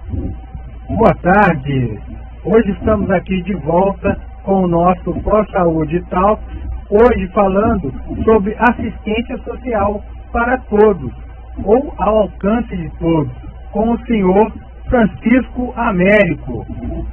Boa tarde. Hoje estamos aqui de volta com o nosso ProSaúde Talks, hoje falando sobre assistência social para todos, ou ao alcance de todos, com o senhor Francisco Américo,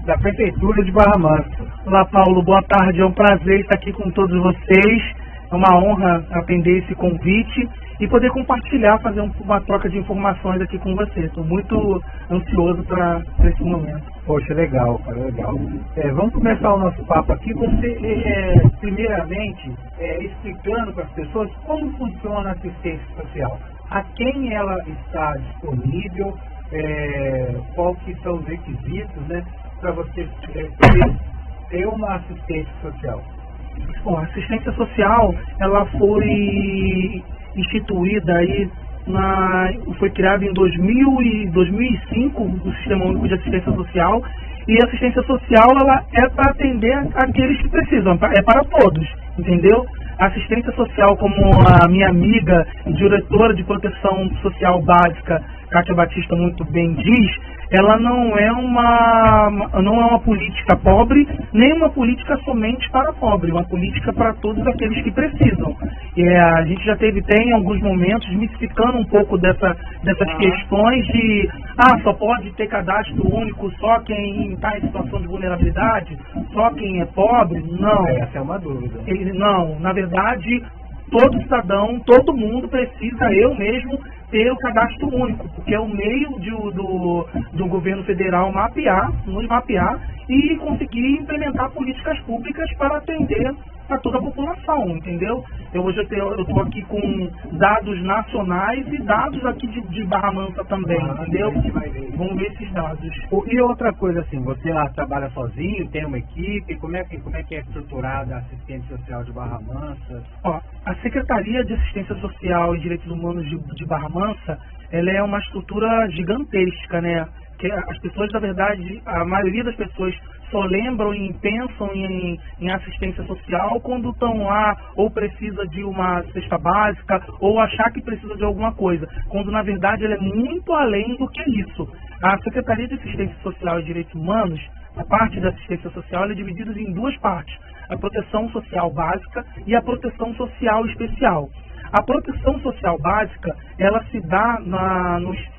da Prefeitura de Barra Mansa. Olá, Paulo, boa tarde, é um prazer estar aqui com todos vocês, é uma honra atender esse convite e poder compartilhar, fazer uma troca de informações aqui com você. Estou muito ansioso para esse momento. Poxa, legal, cara, legal. Vamos começar o nosso papo aqui. Você, primeiramente, explicando para as pessoas como funciona a assistência social, a quem ela está disponível, qual que são os requisitos, né, para você ter uma assistência social. Bom, a assistência social, ela foi instituída aí, foi criada em 2005, o Sistema Único de Assistência Social, e a assistência social, ela é para atender aqueles que precisam, é para todos, entendeu? A assistência social, como a minha amiga e diretora de proteção social básica, Kátia Batista, muito bem diz, ela não é uma política pobre, nem uma política somente para pobre, uma política para todos aqueles que precisam. A gente já tem alguns momentos mistificando um pouco dessas questões de só pode ter cadastro único só quem está em situação de vulnerabilidade, só quem é pobre. Não. Essa é uma dúvida. Não, na verdade, todo cidadão, todo mundo precisa, eu mesmo, ter o cadastro único, porque é o meio do governo federal nos mapear e conseguir implementar políticas públicas para atender a toda a população, entendeu? Hoje eu estou aqui com dados nacionais e dados aqui de Barra Mansa também, entendeu? Vamos ver esses dados. E outra coisa assim, você lá trabalha sozinho, tem uma equipe, como é que é estruturada a assistência social de Barra Mansa? A Secretaria de Assistência Social e Direitos Humanos de Barra Mansa, ela é uma estrutura gigantesca, né? Que as pessoas, na verdade, a maioria das pessoas só lembram e pensam em assistência social quando estão lá ou precisa de uma cesta básica ou achar que precisa de alguma coisa, quando na verdade ela é muito além do que isso. A Secretaria de Assistência Social e Direitos Humanos, a parte da assistência social, ela é dividida em duas partes: a proteção social básica e a proteção social especial. A proteção social básica, ela se dá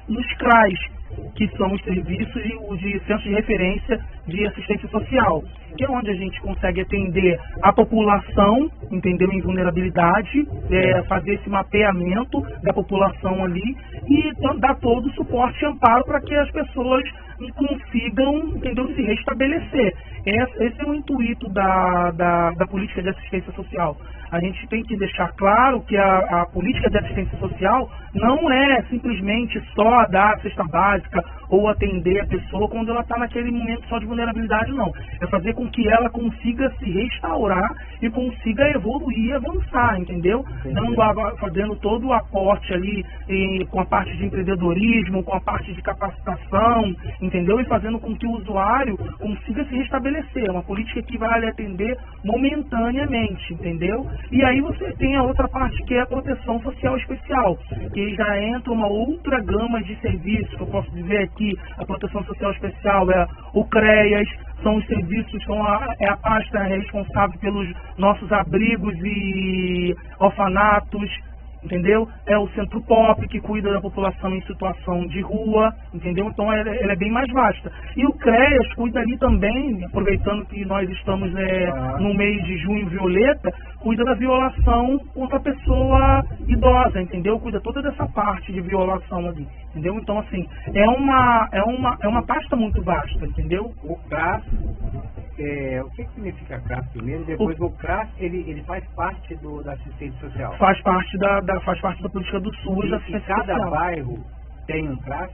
nos CRAs, que são os serviços de centros de referência de assistência social, que é onde a gente consegue atender a população, entendeu, em vulnerabilidade, fazer esse mapeamento da população ali e dar todo o suporte e amparo para que as pessoas consigam, entendeu, se restabelecer. Esse é o intuito da política de assistência social. A gente tem que deixar claro que a política de assistência social não é simplesmente só dar a cesta básica ou atender a pessoa quando ela está naquele momento só de vulnerabilidade, não. É fazer com que ela consiga se restaurar e consiga evoluir e avançar, entendeu? Fazendo todo o aporte ali com a parte de empreendedorismo, com a parte de capacitação, entendeu? E fazendo com que o usuário consiga se restabelecer. É uma política que vai lhe atender momentaneamente, entendeu? E aí você tem a outra parte, que é a proteção social especial, que já entra uma outra gama de serviços, que eu posso dizer aqui. A proteção social especial é o CREAS, são os serviços, é a pasta responsável pelos nossos abrigos e orfanatos, entendeu? É o Centro Pop, que cuida da população em situação de rua, entendeu? Então ela é bem mais vasta. E o CREAS cuida ali também, aproveitando que nós estamos no mês de junho violeta, cuida da violação contra a pessoa idosa, entendeu? Cuida toda dessa parte de violação ali, entendeu? Então, assim, é uma pasta muito vasta, entendeu? O CRAS, o que significa CRAS primeiro? Depois o CRAS, ele faz parte da assistência social? Faz parte da política do SUS, da assistência social. Cada bairro tem um CRAS?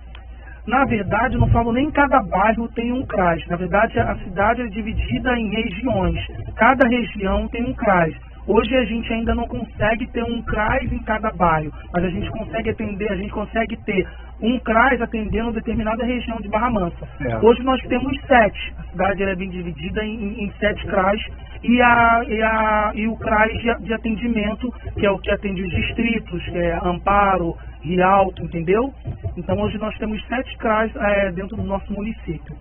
Na verdade, eu não falo nem cada bairro tem um CRAS. Na verdade, a cidade é dividida em regiões. Cada região tem um CRAS. Hoje a gente ainda não consegue ter um CRAS em cada bairro, mas a gente consegue atender, a gente consegue ter um CRAS atendendo determinada região de Barra Mansa. Hoje nós temos 7, a cidade é bem dividida em 7 CRAS, e o CRAS de atendimento, que é o que atende os distritos, que é Amparo, Rialto, entendeu? Então hoje nós temos 7 CRAS dentro do nosso município.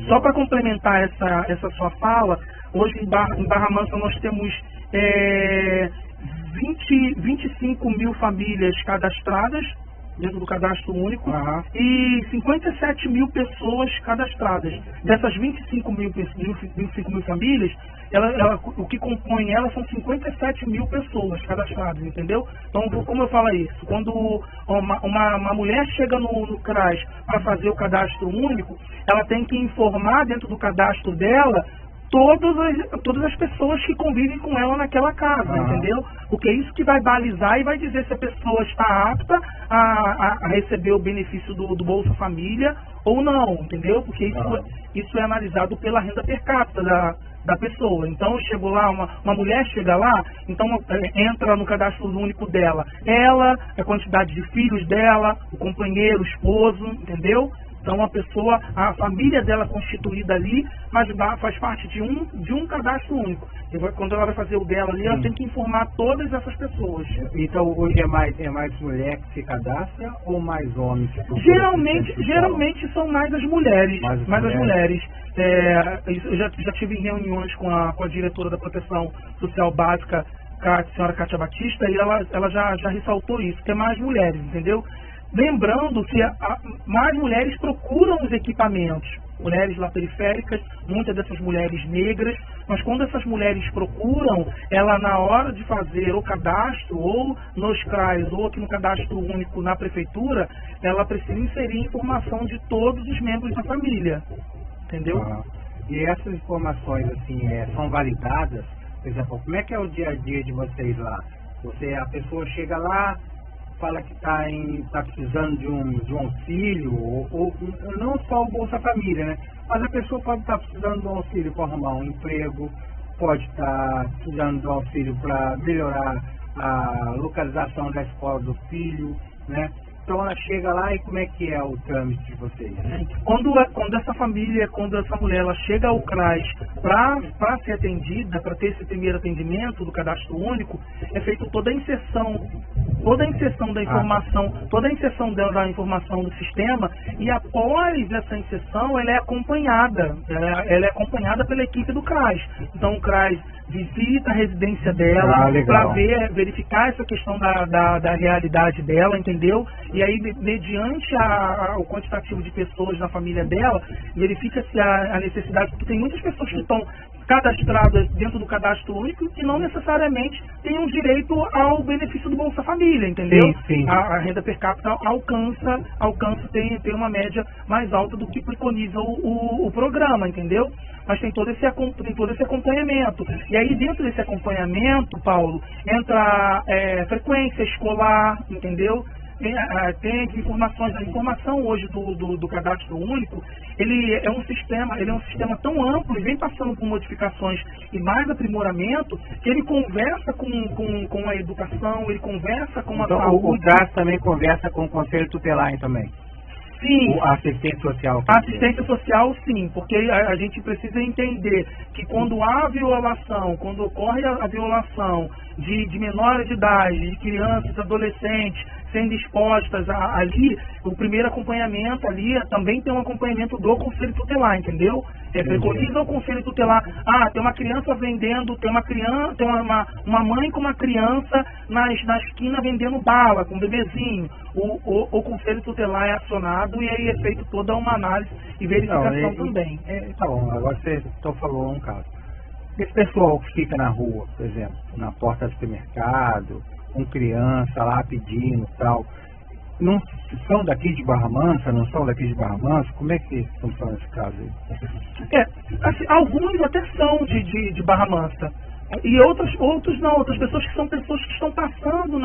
Só para complementar essa sua fala, hoje em Barra Mansa nós temos 25 mil famílias cadastradas dentro do cadastro único e 57 mil pessoas cadastradas. Dessas 25 mil famílias, o que compõe elas são 57 mil pessoas cadastradas, entendeu? Então, como eu falo isso? Quando uma mulher chega no CRAS para fazer o cadastro único, ela tem que informar dentro do cadastro dela todas as pessoas que convivem com ela naquela casa, entendeu? Porque é isso que vai balizar e vai dizer se a pessoa está apta a receber o benefício do Bolsa Família ou não, entendeu? Porque isso é analisado pela renda per capita da pessoa. Então, chegou lá, uma mulher chega lá, então entra no cadastro único dela. Ela, a quantidade de filhos dela, o companheiro, o esposo, entendeu? Então a família dela constituída ali, mas faz parte de um cadastro único. Quando ela vai fazer o dela ali, ela tem que informar todas essas pessoas. Então hoje é mais mulher que se cadastra ou mais homens? Geralmente são mais as mulheres. Mais as mulheres. Eu já tive reuniões com a diretora da Proteção Social Básica, a senhora Cátia Batista, e ela já ressaltou isso, que é mais mulheres, entendeu? Lembrando que mais mulheres procuram os equipamentos, mulheres lá periféricas, muitas dessas mulheres negras, mas quando essas mulheres procuram, ela na hora de fazer o cadastro, ou nos CRAs, ou aqui no cadastro único na prefeitura, ela precisa inserir informação de todos os membros da família, entendeu? E essas informações, assim, são validadas? Por exemplo, como é que é o dia a dia de vocês lá? A pessoa chega lá, fala que está precisando de um auxílio, ou não só o Bolsa Família, né? Mas a pessoa pode estar precisando de um auxílio para arrumar um emprego, pode estar precisando de um auxílio para melhorar a localização da escola do filho, né? Então ela chega lá e como é que é o trâmite de vocês? Quando essa família, quando essa mulher ela chega ao CRAS para ser atendida, para ter esse primeiro atendimento do cadastro único, é feita toda a inserção da informação, toda a inserção da informação no sistema, e após essa inserção ela é acompanhada pela equipe do CRAS. Então o CRAS visita a residência dela para verificar essa questão da realidade dela, entendeu? E aí, mediante o quantitativo de pessoas na família dela, verifica-se a necessidade, porque tem muitas pessoas que estão cadastradas dentro do cadastro único que não necessariamente têm direito ao benefício do Bolsa Família, entendeu? Sim. A renda per capita tem uma média mais alta do que preconiza o programa, entendeu? Mas tem todo esse acompanhamento. E aí, dentro desse acompanhamento, Paulo, entra frequência escolar, entendeu? Tem informações. A informação hoje do cadastro único, ele é um sistema tão amplo e vem passando por modificações e mais aprimoramento, que ele conversa com a educação, ele conversa com a saúde. O CRAS também conversa com o Conselho Tutelar também? Sim. A assistência social? A assistência social, sim, porque a gente precisa entender que quando há violação, quando ocorre a violação de menores de idade, de crianças, adolescentes, sendo expostas ali, o primeiro acompanhamento ali também tem um acompanhamento do Conselho Tutelar, entendeu? Preconiza o Conselho Tutelar, tem uma criança vendendo, tem uma mãe com uma criança na esquina vendendo bala, com um bebezinho. O Conselho Tutelar é acionado e aí é feito toda uma análise e verificação também. Tá bom, agora você falou um caso. Esse pessoal que fica na rua, por exemplo, na porta do supermercado, com criança lá pedindo e tal, não são daqui de Barra Mansa, não são daqui de Barra Mansa? Como é que funciona esse caso aí? Assim, alguns até são de Barra Mansa. E outros não, outras pessoas que são pessoas que estão passando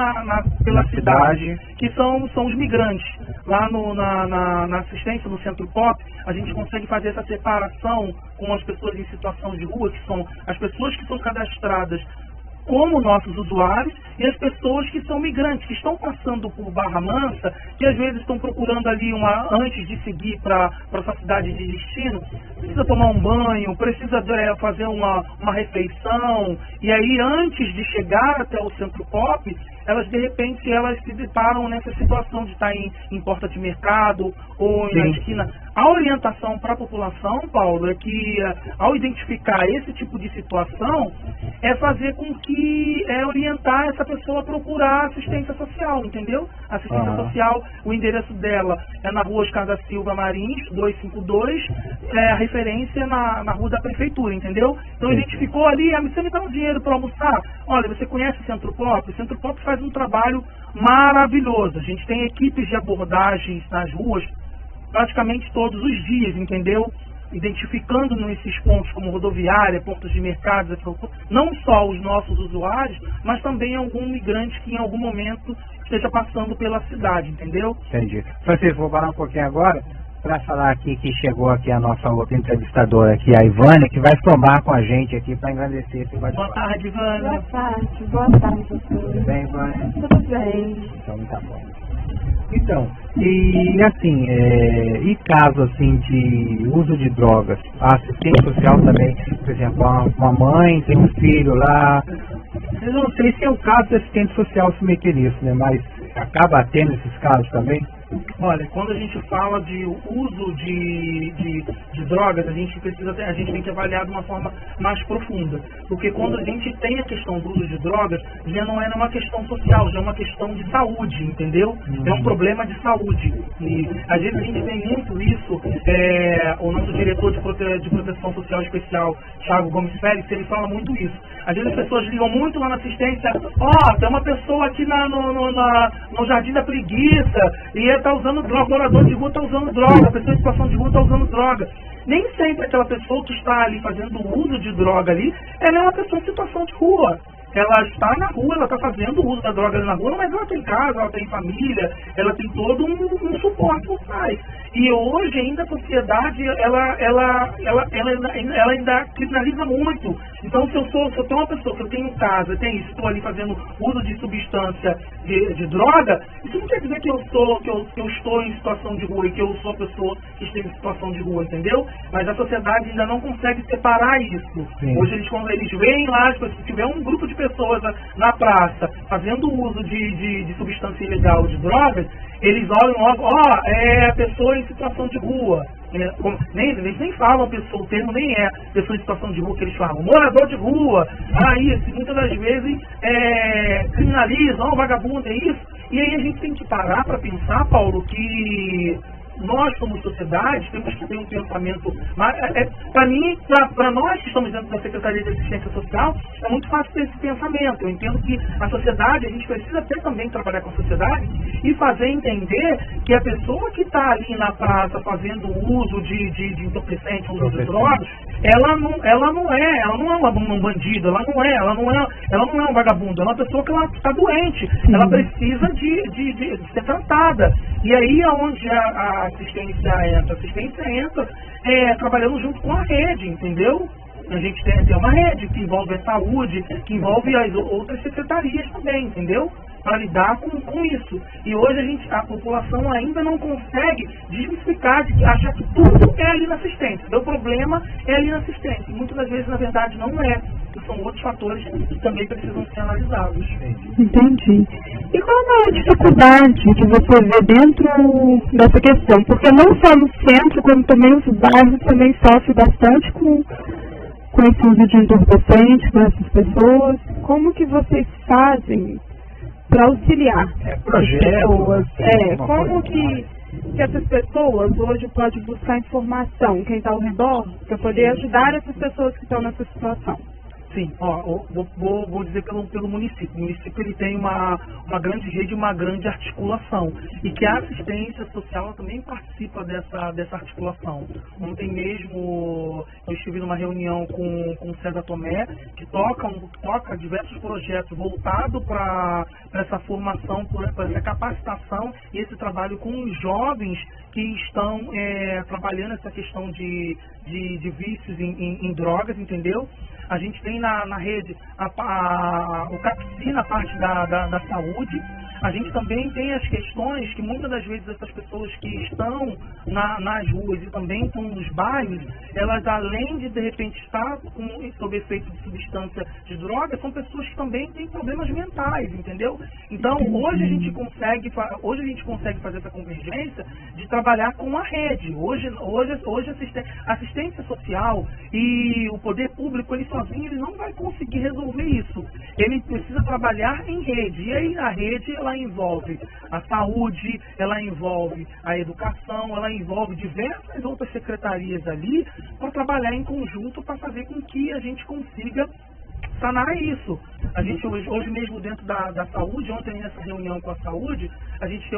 pela cidade, que são os migrantes. Lá na assistência, no Centro Pop, a gente consegue fazer essa separação com as pessoas em situação de rua, que são as pessoas que são cadastradas como nossos usuários e as pessoas que são migrantes, que estão passando por Barra Mansa, que às vezes estão procurando ali antes de seguir para sua cidade de destino, precisa tomar um banho, precisa fazer uma refeição, e aí antes de chegar até o Centro Pop, elas de repente elas se deparam nessa situação de estar em porta de mercado ou na esquina. A orientação para a população, Paulo, é que ao identificar esse tipo de situação, é fazer com que orientar essa pessoa a procurar assistência social, entendeu? Assistência social, o endereço dela é na rua Oscar da Silva Marins, 252, a referência na rua da prefeitura, entendeu? Então identificou ali, você me dá um dinheiro para almoçar? Olha, você conhece o Centro Pop? O Centro Pop faz um trabalho maravilhoso. A gente tem equipes de abordagens nas ruas praticamente todos os dias, entendeu? Identificando nesses pontos como rodoviária, pontos de mercado, não só os nossos usuários, mas também algum migrante que em algum momento esteja passando pela cidade, entendeu? Entendi. Francisco, vou parar um pouquinho agora para falar aqui que chegou aqui a nossa outra entrevistadora aqui, a Ivânia, que vai somar com a gente aqui para engrandecer esse bate-papo. Boa tarde, Ivânia. Boa tarde, doutor. Tudo bem, Ivânia? Tudo bem. Então, tá bom. Então, e assim, e caso assim de uso de drogas, a assistência social também, por exemplo, uma mãe tem um filho lá, eu não sei se é o caso da assistente social se meter nisso, né, mas acaba tendo esses casos também? Olha, quando a gente fala de uso de drogas, a gente tem que avaliar de uma forma mais profunda. Porque quando a gente tem a questão do uso de drogas, já não é uma questão social, já é uma questão de saúde, entendeu? É um problema de saúde. E às vezes a gente tem muito isso, o nosso diretor de proteção social especial, Thiago Gomes Félix, ele fala muito isso. Às vezes as pessoas ligam muito lá na assistência, tem uma pessoa aqui no Jardim da Preguiça, e está usando droga, morador de rua está usando droga, a pessoa em situação de rua está usando droga. Nem sempre aquela pessoa que está ali fazendo uso de droga ali, ela é uma pessoa em situação de rua. Ela está na rua, ela está fazendo uso da droga ali na rua, mas ela tem casa, ela tem família, ela tem todo um suporte por trás. E hoje ainda a sociedade, ela ainda criminaliza muito. Então se eu tenho uma pessoa que eu tenho casa, estou ali fazendo uso de substância de droga, isso não quer dizer que eu estou em situação de rua e que eu sou a pessoa que está em situação de rua, entendeu? Mas a sociedade ainda não consegue separar isso. Sim. Hoje quando eles veem lá, se tiver um grupo de pessoas na praça fazendo uso de substância ilegal, de drogas, eles olham logo, é a pessoa em situação de rua. Eles nem falam pessoa, o termo nem é pessoa em situação de rua que eles falam, morador de rua, isso, muitas das vezes criminalizam, vagabundo, é isso. E aí a gente tem que parar para pensar, Paulo, que nós como sociedade temos que ter um pensamento, para nós que estamos dentro da Secretaria de Assistência Social, é muito fácil ter esse pensamento. Eu entendo que a sociedade, a gente precisa até também trabalhar com a sociedade e fazer entender que a pessoa que está ali na praça fazendo uso de entorpecente, uso de drogas, ela não é um bandido, ela não é um vagabundo, ela é uma pessoa que ela está doente, ela precisa de ser tratada. E aí é onde a assistência entra trabalhando junto com a rede, entendeu? A gente tem uma rede que envolve a saúde, que envolve as outras secretarias também, entendeu? Para lidar com isso. E hoje a população ainda não consegue desmistificar, achar que tudo é ali na assistência. O problema é ali na assistência. E muitas das vezes, na verdade, não é. São outros fatores que também precisam ser analisados. Entendi. E qual é a dificuldade que você vê dentro dessa questão? Porque não só no centro, como também os bairros também sofrem bastante com esse uso de entorpecentes para essas pessoas. Como que vocês fazem para auxiliar as pessoas? Como que essas pessoas hoje podem buscar informação, quem está ao redor, para poder ajudar essas pessoas que estão nessa situação? Sim, vou dizer pelo município. O município ele tem uma grande rede, uma grande articulação. E que a assistência social também participa dessa articulação. Ontem mesmo eu estive numa reunião com o César Tomé, que toca diversos projetos voltados para essa formação, para essa capacitação e esse trabalho com os jovens que estão trabalhando essa questão de vícios em drogas, entendeu? A gente tem na rede o CAPSI na parte da saúde. A gente também tem as questões que muitas das vezes essas pessoas que estão nas ruas e também estão nos bairros, elas além de repente estar sob efeito de substância de droga, são pessoas que também têm problemas mentais, entendeu? Então hoje a gente consegue fazer essa convergência de trabalhar com a rede. Hoje assistência social e o poder público, ele sozinho ele não vai conseguir resolver isso. Ele precisa trabalhar em rede. E aí a rede, ela envolve a saúde, ela envolve a educação, ela envolve diversas outras secretarias ali para trabalhar em conjunto para fazer com que a gente consiga sanar isso. A gente hoje mesmo dentro da saúde, ontem nessa reunião com a saúde, a gente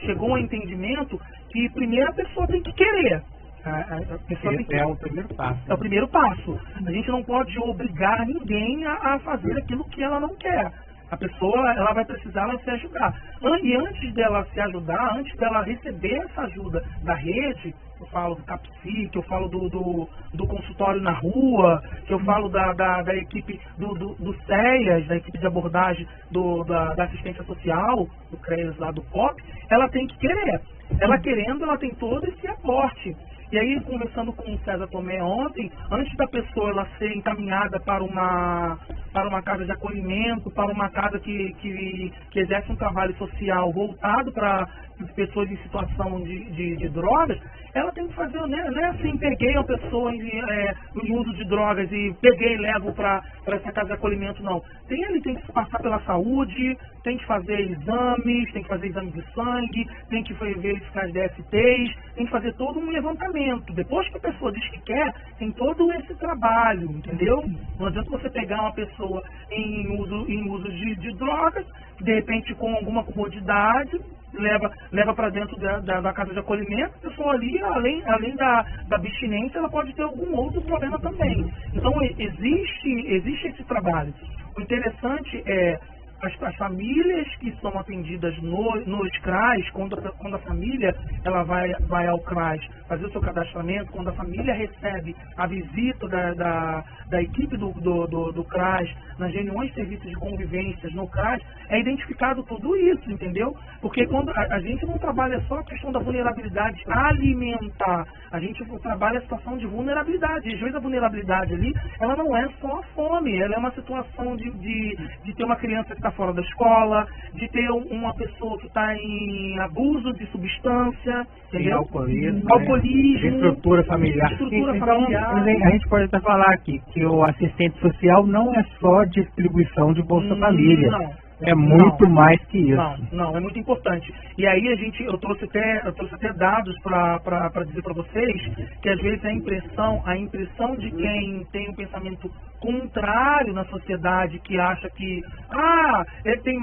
chegou a um entendimento que primeiro a pessoa tem que querer. É o primeiro passo. É o primeiro passo. A gente não pode obrigar ninguém a fazer aquilo que ela não quer. A pessoa, ela vai precisar se ajudar. E antes dela se ajudar, antes dela receber essa ajuda da rede, eu falo do CAPSI, que eu falo do consultório na rua, que eu falo da equipe do CEAS, da equipe de abordagem da assistência social, do CREAS lá do COP, ela tem que querer. Ela querendo, ela tem todo esse aporte. E aí, conversando com o César Tomé ontem, antes da pessoa ela ser encaminhada para uma casa de acolhimento, para uma casa que exerce um trabalho social voltado para pessoas em situação de drogas, ela tem que fazer, não é assim, peguei uma pessoa em uso de drogas e peguei e levo para essa casa de acolhimento, não. Ele tem que passar pela saúde, tem que fazer exames, tem que fazer exames de sangue, tem que verificar as DSTs, tem que fazer todo um levantamento. Depois que a pessoa diz que quer, tem todo esse trabalho, entendeu? Não adianta você pegar uma pessoa em uso de drogas, de repente com alguma comodidade, leva para dentro da casa de acolhimento, a pessoa ali, além da abstinência, ela pode ter algum outro problema também. Então, existe esse trabalho. O interessante é as famílias que são atendidas nos CRAs, quando a família ela vai ao CRAs fazer o seu cadastramento, quando a família recebe a visita da equipe do CRAs, nas reuniões de serviços de convivência no CRAs, é identificado tudo isso, entendeu? Porque quando a gente não trabalha só a questão da vulnerabilidade alimentar, a gente trabalha a situação de vulnerabilidade. Às vezes a vulnerabilidade ali, ela não é só a fome, ela é uma situação de ter uma criança que está fora da escola, de ter uma pessoa que está em abuso de substância, entendeu? Alcoolismo, estrutura familiar. A gente pode até falar aqui que o assistente social não é só distribuição de Bolsa Família. Não. É muito mais que isso. Não, é muito importante. E aí eu trouxe até dados para dizer para vocês que às vezes a impressão de quem tem um pensamento contrário na sociedade, que acha que tem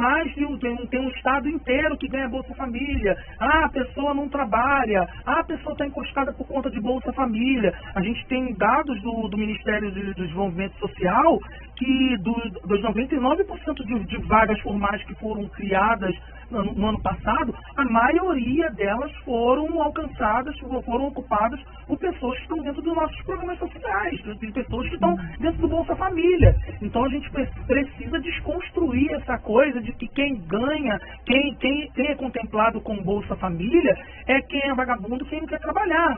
um estado inteiro que ganha Bolsa Família, a pessoa não trabalha, a pessoa está encostada por conta de Bolsa Família. A gente tem dados do Ministério do Desenvolvimento Social que dos 99% de vagas formais que foram criadas no ano passado, a maioria delas foram alcançadas, foram ocupadas por pessoas que estão dentro dos nossos programas sociais, de pessoas que estão dentro do Bolsa Família. Então a gente precisa desconstruir essa coisa de que quem ganha, quem é contemplado com Bolsa Família é quem é vagabundo, quem não quer trabalhar.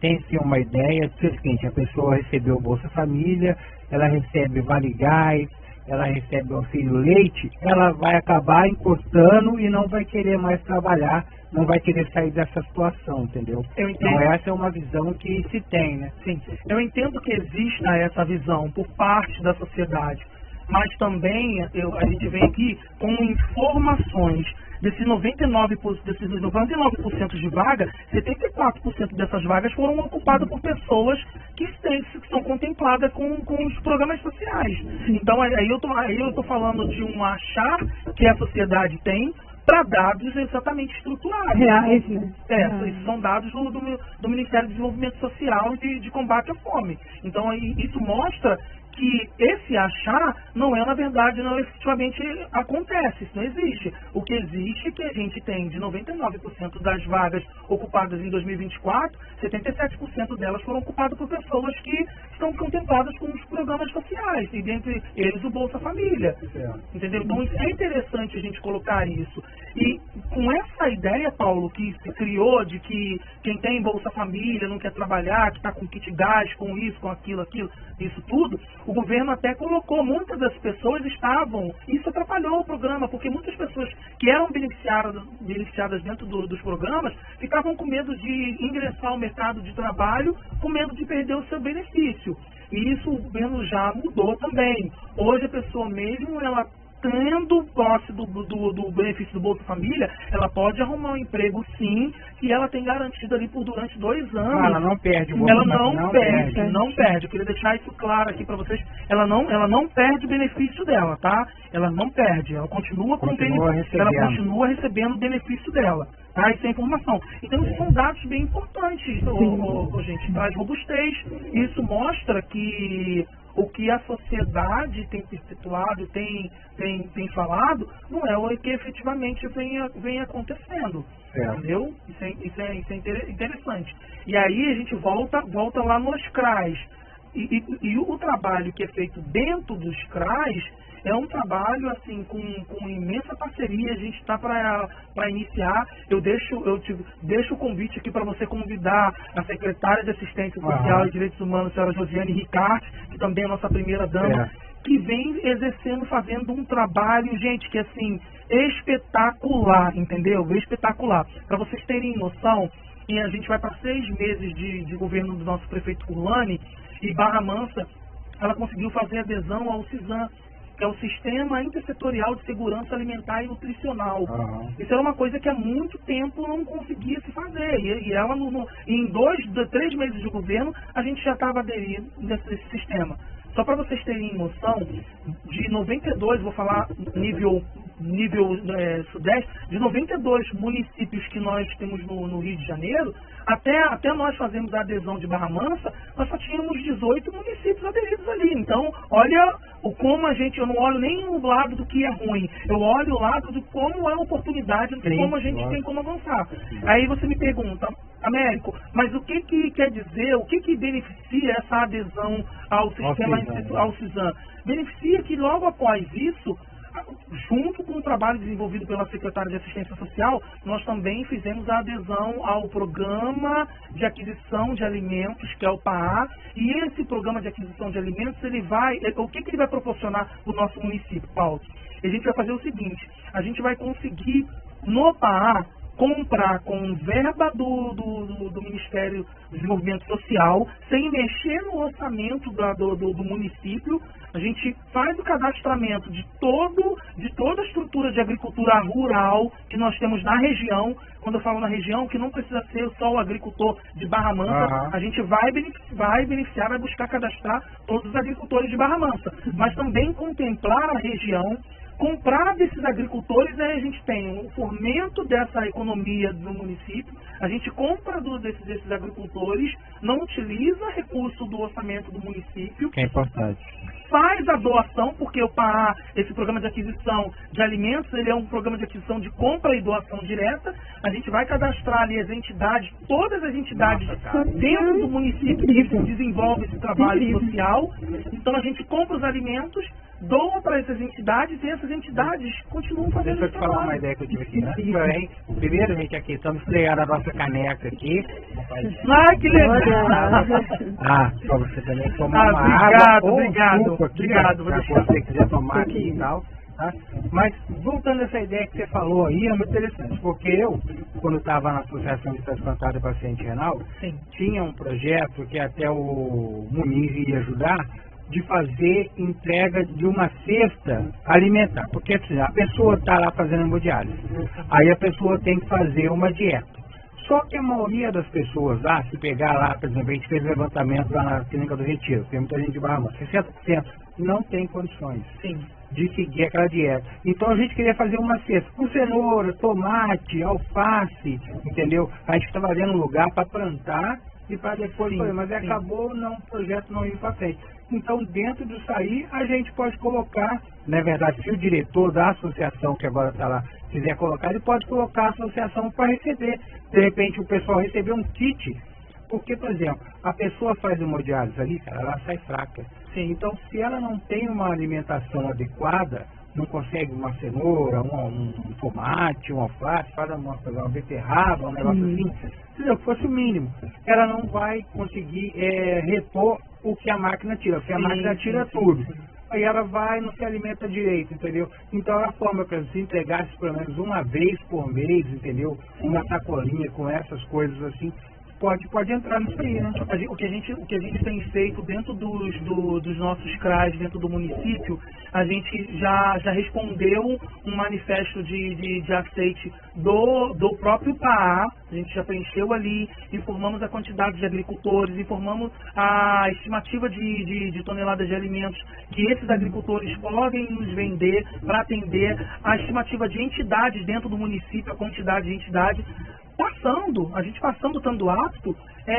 Tem-se uma ideia de ser o seguinte: a pessoa recebeu Bolsa Família, ela recebe Vale Gás, ela recebe auxílio leite, ela vai acabar encostando e não vai querer mais trabalhar, não vai querer sair dessa situação, entendeu? Então essa é uma visão que se tem, né? Sim, eu entendo que exista essa visão por parte da sociedade, mas também a gente vem aqui com informações. Desses 99% de vaga, 74% dessas vagas foram ocupadas por pessoas que são contempladas com os programas sociais. Então, aí eu tô falando de um achar que a sociedade tem para dados exatamente estruturados. Reais, né? Esses são dados do Ministério do Desenvolvimento Social e de combate à fome. Então, isso mostra que esse achar não é, na verdade, não efetivamente acontece, isso não existe. O que existe é que a gente tem de 99% das vagas ocupadas em 2024, 77% delas foram ocupadas por pessoas que estão contempladas com os programas sociais, e dentre eles o Bolsa Família. Entendeu? Então é interessante a gente colocar isso. E com essa ideia, Paulo, que se criou de que quem tem Bolsa Família não quer trabalhar, que está com kit gás, com isso, com aquilo, isso tudo, o governo até colocou, muitas das pessoas estavam, isso atrapalhou o programa, porque muitas pessoas que eram beneficiadas dentro dos programas ficavam com medo de ingressar ao mercado de trabalho, com medo de perder o seu benefício. E isso o governo já mudou também. Hoje a pessoa mesmo, ela tendo posse do benefício do Bolsa Família, ela pode arrumar um emprego sim, e ela tem garantido ali durante 2 anos. Ela não perde. Ela não perde. Eu queria deixar isso claro aqui para vocês. Ela não perde o benefício dela, tá? Ela não perde. Ela continua recebendo o benefício dela. Tá? Isso é informação. Então, esses são dados bem importantes, gente. Traz robustez. Isso mostra que o que a sociedade tem perpetuado, tem falado, não é o que efetivamente vem acontecendo. Entendeu? Isso é interessante. E aí a gente volta lá nos CRAs. E o trabalho que é feito dentro dos CRAs é um trabalho assim com imensa parceria. A gente está para iniciar. Eu deixo o convite aqui para você convidar a secretária de Assistência Social e Direitos Humanos, a senhora Josiane Ricarte, que também é a nossa primeira dama, que vem fazendo um trabalho, gente, que assim, espetacular, entendeu? Espetacular. Para vocês terem noção, e a gente vai para 6 meses de governo do nosso prefeito Curlani, e Barra Mansa, ela conseguiu fazer adesão ao CISAM, que é o Sistema Intersetorial de Segurança Alimentar e Nutricional. Isso era uma coisa que há muito tempo não conseguia se fazer. E ela, em 3 meses de governo, a gente já estava aderindo nesse sistema. Só para vocês terem noção, de 92, vou falar nível sudeste, de 92 municípios que nós temos no Rio de Janeiro, até nós fazermos a adesão de Barra Mansa, nós só tínhamos 18 municípios aderidos ali. Então, olha como eu não olho nem o lado do que é ruim, eu olho o lado de como é a oportunidade, de como a gente tem como avançar. Aí você me pergunta, Américo, mas o que quer dizer, o que beneficia essa adesão ao sistema, ao CISAM? Beneficia que logo após isso, junto com o trabalho desenvolvido pela Secretaria de Assistência Social, nós também fizemos a adesão ao Programa de Aquisição de Alimentos, que é o PAA, e esse Programa de Aquisição de Alimentos, o que ele vai proporcionar para o nosso município, Paulo? A gente vai fazer o seguinte, a gente vai conseguir, no PAA, comprar com verba do Ministério do Desenvolvimento Social, sem mexer no orçamento do município. A gente faz o cadastramento de toda a estrutura de agricultura rural que nós temos na região. Quando eu falo na região, que não precisa ser só o agricultor de Barra Mansa, a gente vai buscar cadastrar todos os agricultores de Barra Mansa, mas também contemplar a região. Comprar desses agricultores, aí a gente tem o fomento dessa economia do município, a gente compra desses agricultores, não utiliza recurso do orçamento do município. Que é importante. Faz a doação, porque o PAA, esse programa de aquisição de alimentos, ele é um programa de aquisição de compra e doação direta. A gente vai cadastrar ali as entidades, todas as entidades dentro do município que desenvolvem esse trabalho social. Então a gente compra os alimentos, doa para essas entidades e essas entidades continuam fazendo esse trabalho. Deixa eu te falar uma ideia que eu tive aqui. Primeiro, gente, aqui, estamos estreando a nossa caneca aqui. Que legal! Para você também tomar uma água. Obrigado. Se você quiser tomar aqui e tal. Tá? Mas, voltando a essa ideia que você falou aí, é muito interessante, porque eu, quando estava na Associação de Transplantado e Paciente Renal, tinha um projeto que até o Muniz ia ajudar, de fazer entrega de uma cesta alimentar, porque assim, a pessoa está lá fazendo hemodiálise, aí a pessoa tem que fazer uma dieta. Só que a maioria das pessoas lá, se pegar lá, por exemplo, a gente fez levantamento lá na Clínica do Retiro, tem muita gente de Barra Mansa, 60% não tem condições de seguir aquela dieta. Então a gente queria fazer uma cesta com cenoura, tomate, alface, entendeu? A gente estava vendo um lugar para plantar e para depois, mas acabou o projeto não ir para frente. Então, dentro disso aí, a gente pode colocar, na verdade, se o diretor da associação, que agora está lá, quiser colocar, ele pode colocar a associação para receber. De repente, o pessoal receber um kit, porque, por exemplo, a pessoa faz hemodiálise ali, cara, ela sai fraca. Sim, então, se ela não tem uma alimentação adequada, não consegue uma cenoura, um tomate, um alface, faz uma beterraba, um negócio assim, se fosse o mínimo, ela não vai conseguir repor o que a máquina tira, porque a máquina tira tudo. Aí ela vai, não se alimenta direito, entendeu? Então a forma que se entregasse pelo menos uma vez por mês, entendeu? Uma sacolinha com essas coisas assim, pode entrar nisso aí, né? O que a gente tem feito dentro dos nossos CRAs, dentro do município, a gente já respondeu um manifesto de aceite do próprio PAA, a gente já preencheu ali, informamos a quantidade de agricultores, informamos a estimativa de toneladas de alimentos que esses agricultores podem nos vender para atender, a estimativa de entidades dentro do município, a quantidade de entidades, a gente passando, estando apto,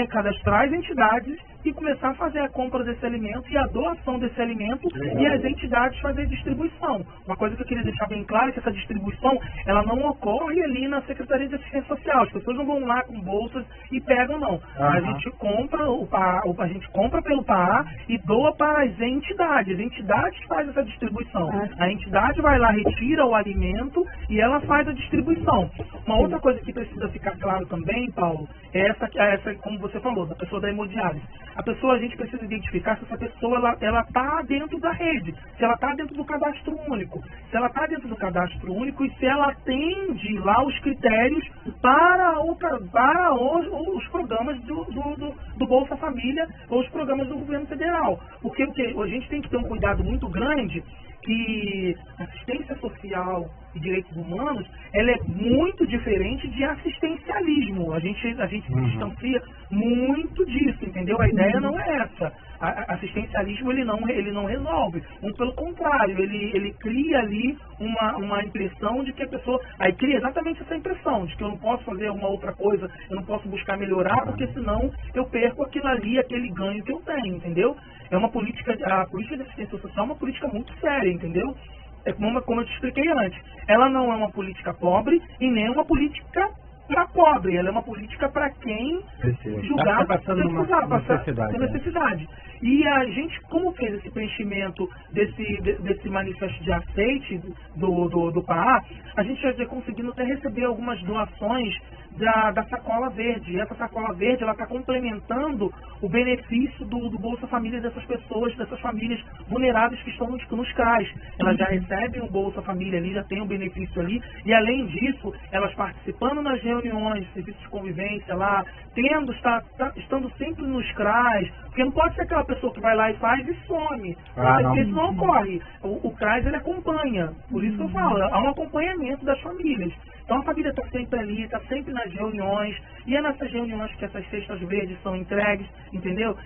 cadastrar as entidades e começar a fazer a compra desse alimento e a doação desse alimento e as entidades fazer a distribuição. Uma coisa que eu queria deixar bem claro é que essa distribuição, ela não ocorre ali na Secretaria de Assistência Social. As pessoas não vão lá com bolsas e pegam, não. A gente compra a gente compra pelo PAA e doa para as entidades. As entidades fazem essa distribuição. A entidade vai lá, retira o alimento e ela faz a distribuição. Uma outra coisa que precisa ficar claro também, Paulo, é essa como você falou, da pessoa da hemodiálise. A gente precisa identificar se essa pessoa ela está dentro da rede, se ela está dentro do cadastro único. Se ela está dentro do cadastro único e se ela atende lá os critérios para os programas do Bolsa Família ou os programas do governo federal. Porque a gente tem que ter um cuidado muito grande que assistência social e direitos humanos, ela é muito diferente de assistencialismo. A gente se distancia muito disso, entendeu? A ideia não é essa. Assistencialismo ele não resolve. Pelo contrário, ele cria ali uma impressão de que a pessoa... Aí cria exatamente essa impressão de que eu não posso fazer uma outra coisa, eu não posso buscar melhorar, porque senão eu perco aquilo ali, aquele ganho que eu tenho, entendeu? A política de assistência social é uma política muito séria, entendeu? É como eu te expliquei antes. Ela não é uma política pobre e nem uma política para pobre. Ela é uma política para quem julgar passando necessidade. E a gente, como fez esse preenchimento desse manifesto de aceite do PAA, a gente já conseguindo até receber algumas doações da sacola verde. E essa sacola verde, ela está complementando o benefício do Bolsa Família dessas pessoas, dessas famílias vulneráveis que estão nos CRAs. Elas já recebem o Bolsa Família ali, já tem o benefício ali, e além disso, elas participando nas reuniões, serviços de convivência lá, estando sempre nos CRAs, porque não pode ser aquela pessoa que vai lá e faz e some. Porque isso não ocorre. O CRAs, ele acompanha. Por isso que eu falo, há um acompanhamento das famílias. Então a família está sempre ali, está sempre nas reuniões, e é nessas reuniões que essas cestas verdes são entregues, entendeu?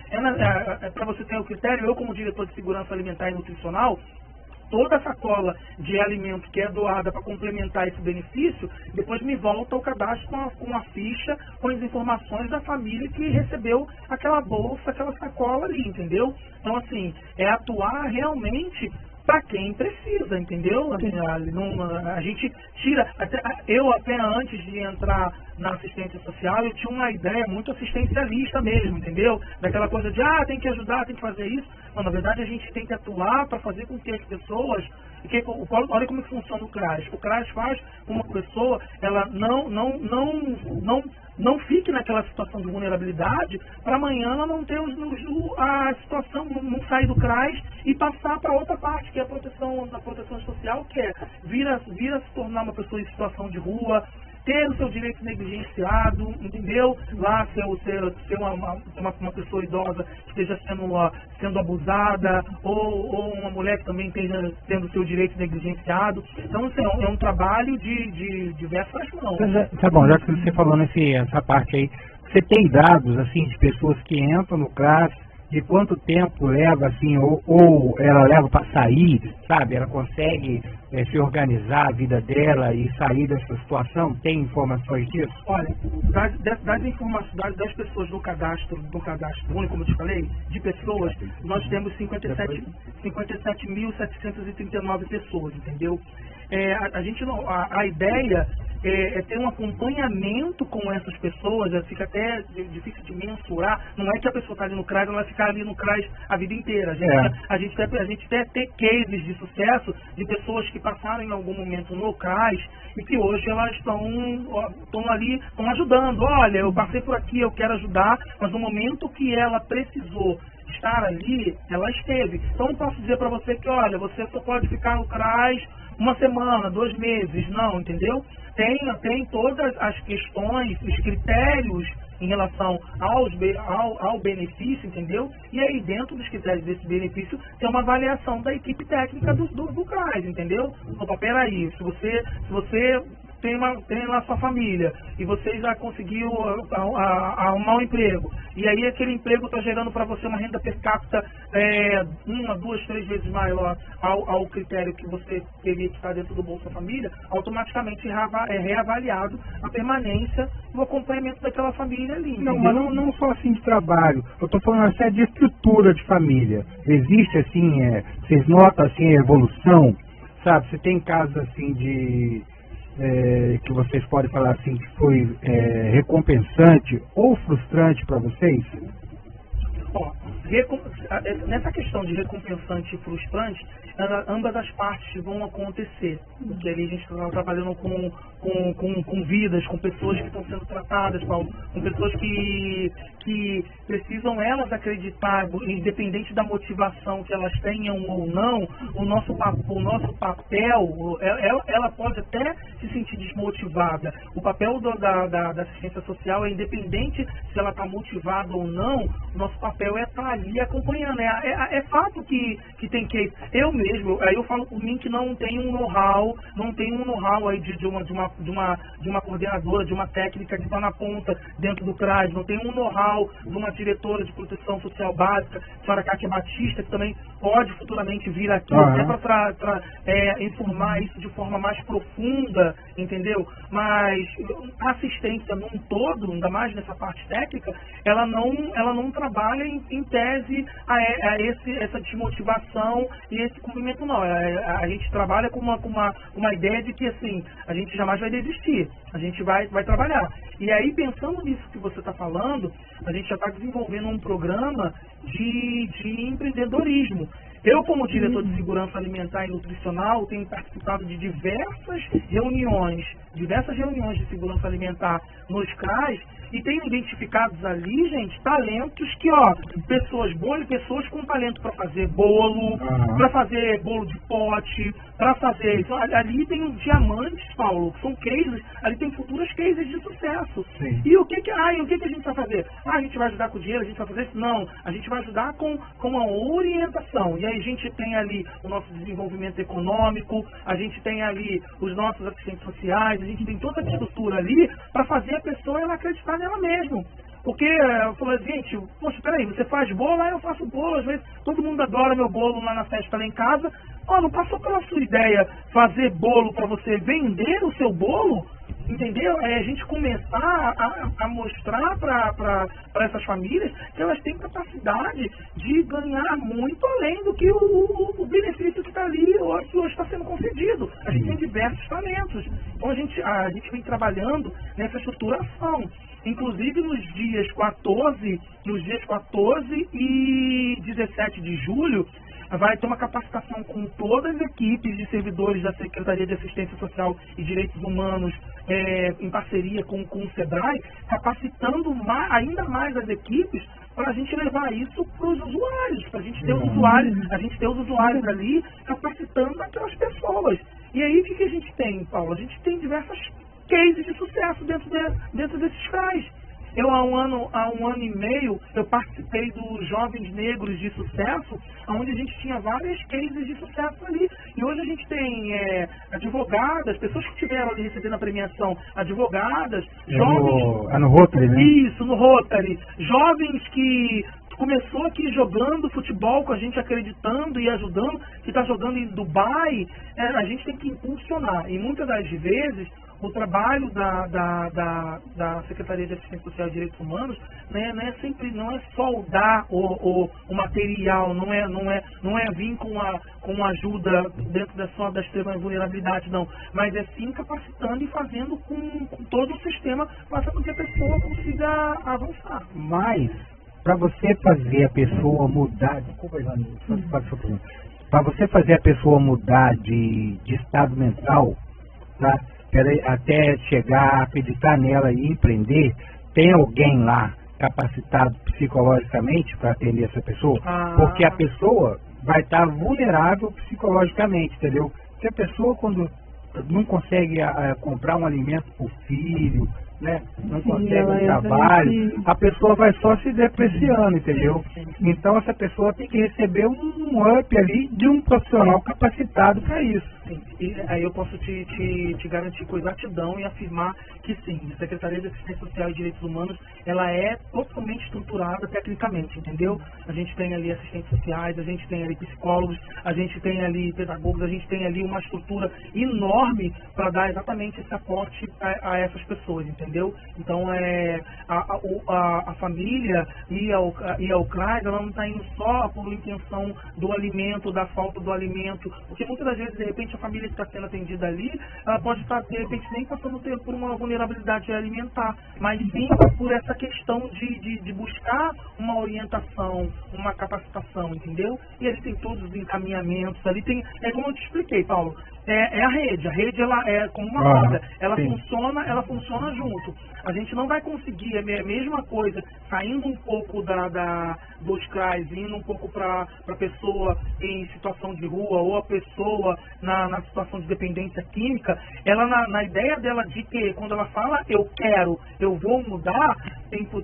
Para você ter o critério, eu como diretor de segurança alimentar e nutricional, toda a sacola de alimento que é doada para complementar esse benefício, depois me volta ao cadastro com uma ficha, com as informações da família que recebeu aquela bolsa, aquela sacola ali, entendeu? Então, assim, é atuar realmente para quem precisa, entendeu? A gente tira... Eu até antes de entrar na assistência social, eu tinha uma ideia muito assistencialista mesmo, entendeu? Daquela coisa de, tem que ajudar, tem que fazer isso. Mas, na verdade, a gente tem que atuar para fazer com que as pessoas... Olha como que funciona o CRAS. O CRAS faz com uma pessoa, ela não fique naquela situação de vulnerabilidade, para amanhã ela não ter a situação, não sair do CRAS e passar para outra parte, que é a proteção social, que é vir a se tornar uma pessoa em situação de rua, ter o seu direito negligenciado, entendeu? Lá ser uma pessoa idosa que esteja sendo abusada, ou uma mulher que também esteja tendo o seu direito negligenciado. Então, assim, é um trabalho de diversas mãos. Tá bom, já que você falou essa parte aí, você tem dados, assim, de pessoas que entram no CRAS de quanto tempo leva, assim, ou ela leva para sair, sabe? Ela consegue se organizar a vida dela e sair dessa situação? Tem informações disso? Olha, das informações das pessoas do cadastro único, como eu te falei, de pessoas, nós temos 57.739 pessoas, entendeu? A ideia é ter um acompanhamento com essas pessoas, fica até difícil de mensurar. Não é que a pessoa está ali no CRAS, ela vai ficar ali no CRAS a vida inteira. A gente deve ter cases de sucesso de pessoas que passaram em algum momento no CRAS e que hoje elas estão ali, estão ajudando. Olha, eu passei por aqui, eu quero ajudar, mas no momento que ela precisou estar ali, ela esteve. Então não posso dizer para você que, olha, você só pode ficar no CRAS uma semana, 2 meses, não, entendeu? Tem todas as questões, os critérios em relação ao benefício, entendeu? E aí, dentro dos critérios desse benefício, tem uma avaliação da equipe técnica do CRAS, entendeu? Opa, peraí, se você tem lá sua família e você já conseguiu arrumar um emprego, e aí aquele emprego está gerando para você uma renda per capita 1, 2, 3 vezes maior ao critério que você teria que estar dentro do Bolsa Família, automaticamente é reavaliado a permanência e o acompanhamento daquela família ali. Não, mas não só assim de trabalho, eu estou falando até de estrutura de família. Existe assim, vocês notam assim a evolução, sabe? Você tem casos assim que vocês podem falar assim que foi recompensante ou frustrante para vocês? Nessa questão de recompensante e frustrante, ambas as partes vão acontecer. Porque ali a gente está trabalhando com vidas, com pessoas que estão sendo tratadas, Paulo, com pessoas que precisam elas acreditar, independente da motivação que elas tenham ou não, o nosso papel, ela pode até se sentir desmotivada. O papel da assistência social é independente se ela está motivada ou não, o nosso papel é estar ali acompanhando. É fato que tem que... Eu mesmo, aí eu falo por mim que não tem um know-how, aí de uma coordenadora, de uma técnica que está na ponta dentro do CRAS, não tem um know-how de uma diretora de proteção social básica, a senhora Cátia Batista, que também pode futuramente vir aqui até para informar isso de forma mais profunda, entendeu? Mas a assistência num todo, ainda mais nessa parte técnica, ela não trabalha em tese essa desmotivação e esse cumprimento, não. A gente trabalha com uma ideia de que assim, a gente jamais vai desistir, a gente vai trabalhar. E aí, pensando nisso que você está falando, a gente já está desenvolvendo um programa de empreendedorismo. Eu, como diretor de segurança alimentar e nutricional, tenho participado de diversas reuniões de segurança alimentar nos CRAS e tenho identificados ali, gente, talentos que, pessoas boas e pessoas com talento para fazer bolo, para fazer bolo de pote, para fazer... Então, ali tem uns diamantes, Paulo, que são cases, ali tem futuras cases de sucesso. Sim. E o que a gente vai fazer? A gente vai ajudar com dinheiro, a gente vai fazer isso? Não, a gente vai ajudar com a orientação. E aí a gente tem ali o nosso desenvolvimento econômico, a gente tem ali os nossos assistentes sociais, a gente tem toda a estrutura ali para fazer a pessoa ela acreditar nela mesma. Porque eu falei, gente, poxa, peraí, você faz bolo, aí eu faço bolo, às vezes todo mundo adora meu bolo lá na festa lá em casa. Não passou pela sua ideia fazer bolo para você vender o seu bolo? Entendeu? É a gente começar a mostrar para essas famílias que elas têm capacidade de ganhar muito além do que o benefício que está ali, que hoje está sendo concedido. A gente tem diversos talentos. Então a gente vem trabalhando nessa estruturação. Inclusive nos dias 14 e 17 de julho, vai ter uma capacitação com todas as equipes de servidores da Secretaria de Assistência Social e Direitos Humanos, em parceria com o SEBRAE, capacitando ainda mais as equipes para a gente levar isso para os usuários, para a gente ter os usuários ali capacitando aquelas pessoas. E aí o que a gente tem, Paulo? A gente tem diversas cases de sucesso dentro desses CRAS. Eu, há um ano e meio, eu participei dos Jovens Negros de Sucesso, onde a gente tinha várias cases de sucesso ali. E hoje a gente tem advogadas, pessoas que estiveram ali recebendo a premiação, advogadas, jovens... no Rotary, né? Isso, no Rotary. Jovens que começou aqui jogando futebol com a gente, acreditando e ajudando, que está jogando em Dubai, a gente tem que impulsionar. E muitas das vezes o trabalho da Secretaria de Assistência Social e Direitos Humanos, né, não é só dar o material, não é vir com ajuda dentro da extrema vulnerabilidade, não, mas é sim capacitando e fazendo com todo o sistema, para que a pessoa consiga avançar. Mas, para você fazer a pessoa mudar, para você fazer a pessoa mudar de estado mental, tá? Até chegar a acreditar nela e empreender, tem alguém lá capacitado psicologicamente para atender essa pessoa? Porque a pessoa vai estar vulnerável psicologicamente, entendeu? Se a pessoa, quando não consegue comprar um alimento para o filho, né, não consegue um trabalho, a pessoa vai só se depreciando, entendeu? Então essa pessoa tem que receber um up ali de um profissional capacitado para isso. Sim. E aí eu posso te garantir com exatidão e afirmar que sim, a Secretaria de Assistência Social e Direitos Humanos, ela é totalmente estruturada tecnicamente, entendeu? A gente tem ali assistentes sociais, a gente tem ali psicólogos, a gente tem ali pedagogos, a gente tem ali uma estrutura enorme para dar exatamente esse aporte a essas pessoas, entendeu? Então, a família e ao CRAS, ela não está indo só por intenção do alimento, da falta do alimento, porque muitas das vezes, de repente, a família que está sendo atendida ali, ela pode estar, de repente, nem passando por uma vulnerabilidade alimentar, mas sim por essa questão de buscar uma orientação, uma capacitação, entendeu? E ali tem todos os encaminhamentos, ali tem, como eu te expliquei, Paulo, é a rede ela é como uma roda, ela funciona junto. A gente não vai conseguir a mesma coisa saindo um pouco dos CRAs, indo um pouco para a pessoa em situação de rua ou a pessoa na situação de dependência química. Ela, na ideia dela de que, quando ela fala eu vou mudar,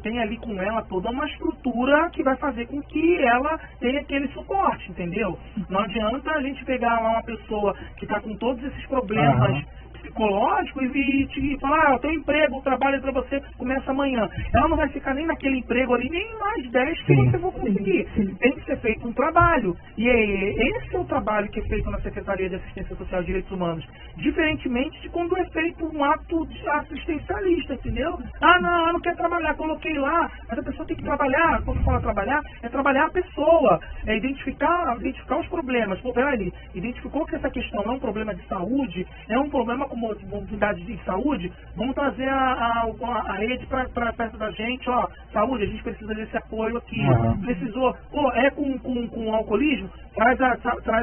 tem ali com ela toda uma estrutura que vai fazer com que ela tenha aquele suporte, entendeu? Não adianta a gente pegar lá uma pessoa que está com todos esses problemas psicológico e falar, teu emprego, o trabalho é para você, começa amanhã. Ela não vai ficar nem naquele emprego ali, nem mais 10 que você vai conseguir. Tem que ser feito um trabalho. E esse é o trabalho que é feito na Secretaria de Assistência Social e Direitos Humanos. Diferentemente de quando é feito um ato assistencialista, entendeu? Não, ela não quer trabalhar, coloquei lá, mas a pessoa tem que trabalhar. Quando fala trabalhar, é trabalhar a pessoa, é identificar os problemas. Pô, peraí, identificou que essa questão é um problema de saúde, é um problema como unidade de saúde, vamos trazer a rede para perto da gente, saúde, a gente precisa desse apoio aqui. Precisou, com alcoolismo, traz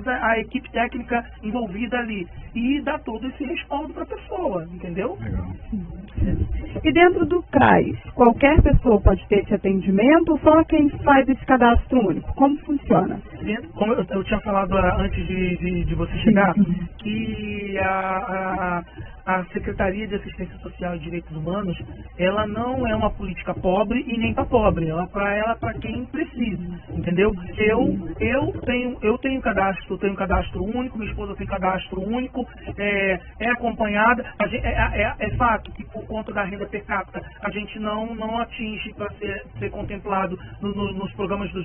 a equipe técnica envolvida ali e dá todo esse respaldo para a pessoa, entendeu? E dentro do CRAS, qualquer pessoa pode ter esse atendimento ou só quem faz esse cadastro único? Como funciona? Como eu tinha falado antes de você chegar, que a Secretaria de Assistência Social e Direitos Humanos, ela não é uma política pobre e nem para pobre, ela para quem precisa, entendeu? Eu tenho cadastro único, minha esposa tem cadastro único, é acompanhada, é fato que por conta da renda per capita a gente não atinge para ser contemplado nos programas do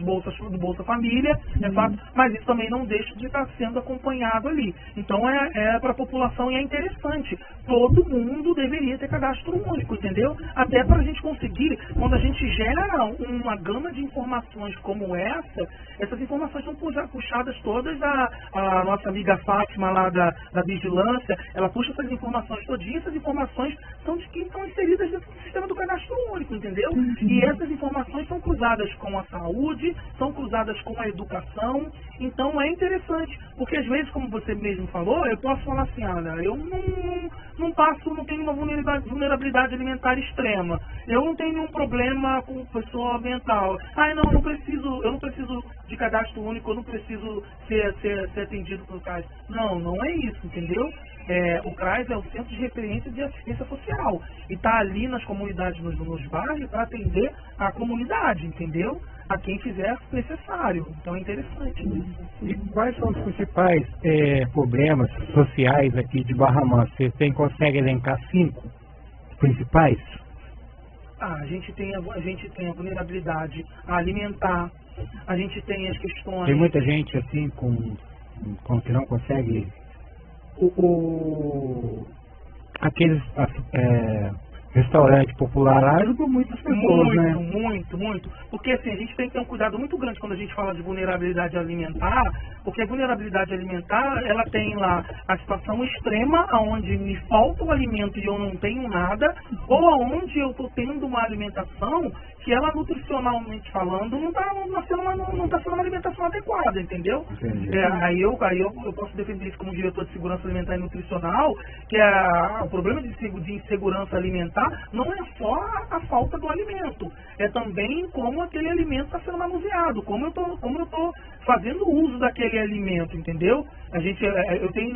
Bolsa Família, é fato, mas isso também não deixa de estar sendo acompanhado ali. Então é para a população e é interessante. Todo mundo deveria ter cadastro único, entendeu? Até para a gente conseguir, quando a gente gera uma gama de informações como essas informações são puxadas todas a nossa amiga Fátima lá da vigilância, ela puxa essas informações todinhas, essas informações são de quem estão inseridas dentro do sistema do cadastro único, entendeu? E essas informações são cruzadas com a saúde, são cruzadas com a educação, então é interessante, porque às vezes, como você mesmo falou, eu posso falar assim, eu não tenho uma vulnerabilidade alimentar extrema, eu não tenho nenhum problema com pessoa mental, eu não preciso de cadastro único, eu não preciso ser atendido pelo CRAS. Não é isso, entendeu? O CRAS é o Centro de Referência de Assistência Social e está ali nas comunidades, nos bairros, para atender a comunidade, entendeu? A quem fizer necessário. Então é interessante. E quais são os principais problemas sociais aqui de Barra Mansa? Você consegue elencar 5 principais? alimentar, a gente tem a vulnerabilidade a alimentar, a gente tem as questões... Tem muita gente assim com que não consegue aqueles restaurantes populares ajudam muitas pessoas, né? Muito. Porque assim, a gente tem que ter um cuidado muito grande quando a gente fala de vulnerabilidade alimentar, porque a vulnerabilidade alimentar, ela tem lá a situação extrema, onde me falta o alimento e eu não tenho nada, ou onde eu estou tendo uma alimentação que ela, nutricionalmente falando, não está sendo uma alimentação adequada, entendeu? Aí eu posso defender isso como diretor de segurança alimentar e nutricional, que o problema de insegurança alimentar não é só a falta do alimento, é também como aquele alimento está sendo manuseado, como eu estou fazendo uso daquele alimento, entendeu? Eu tenho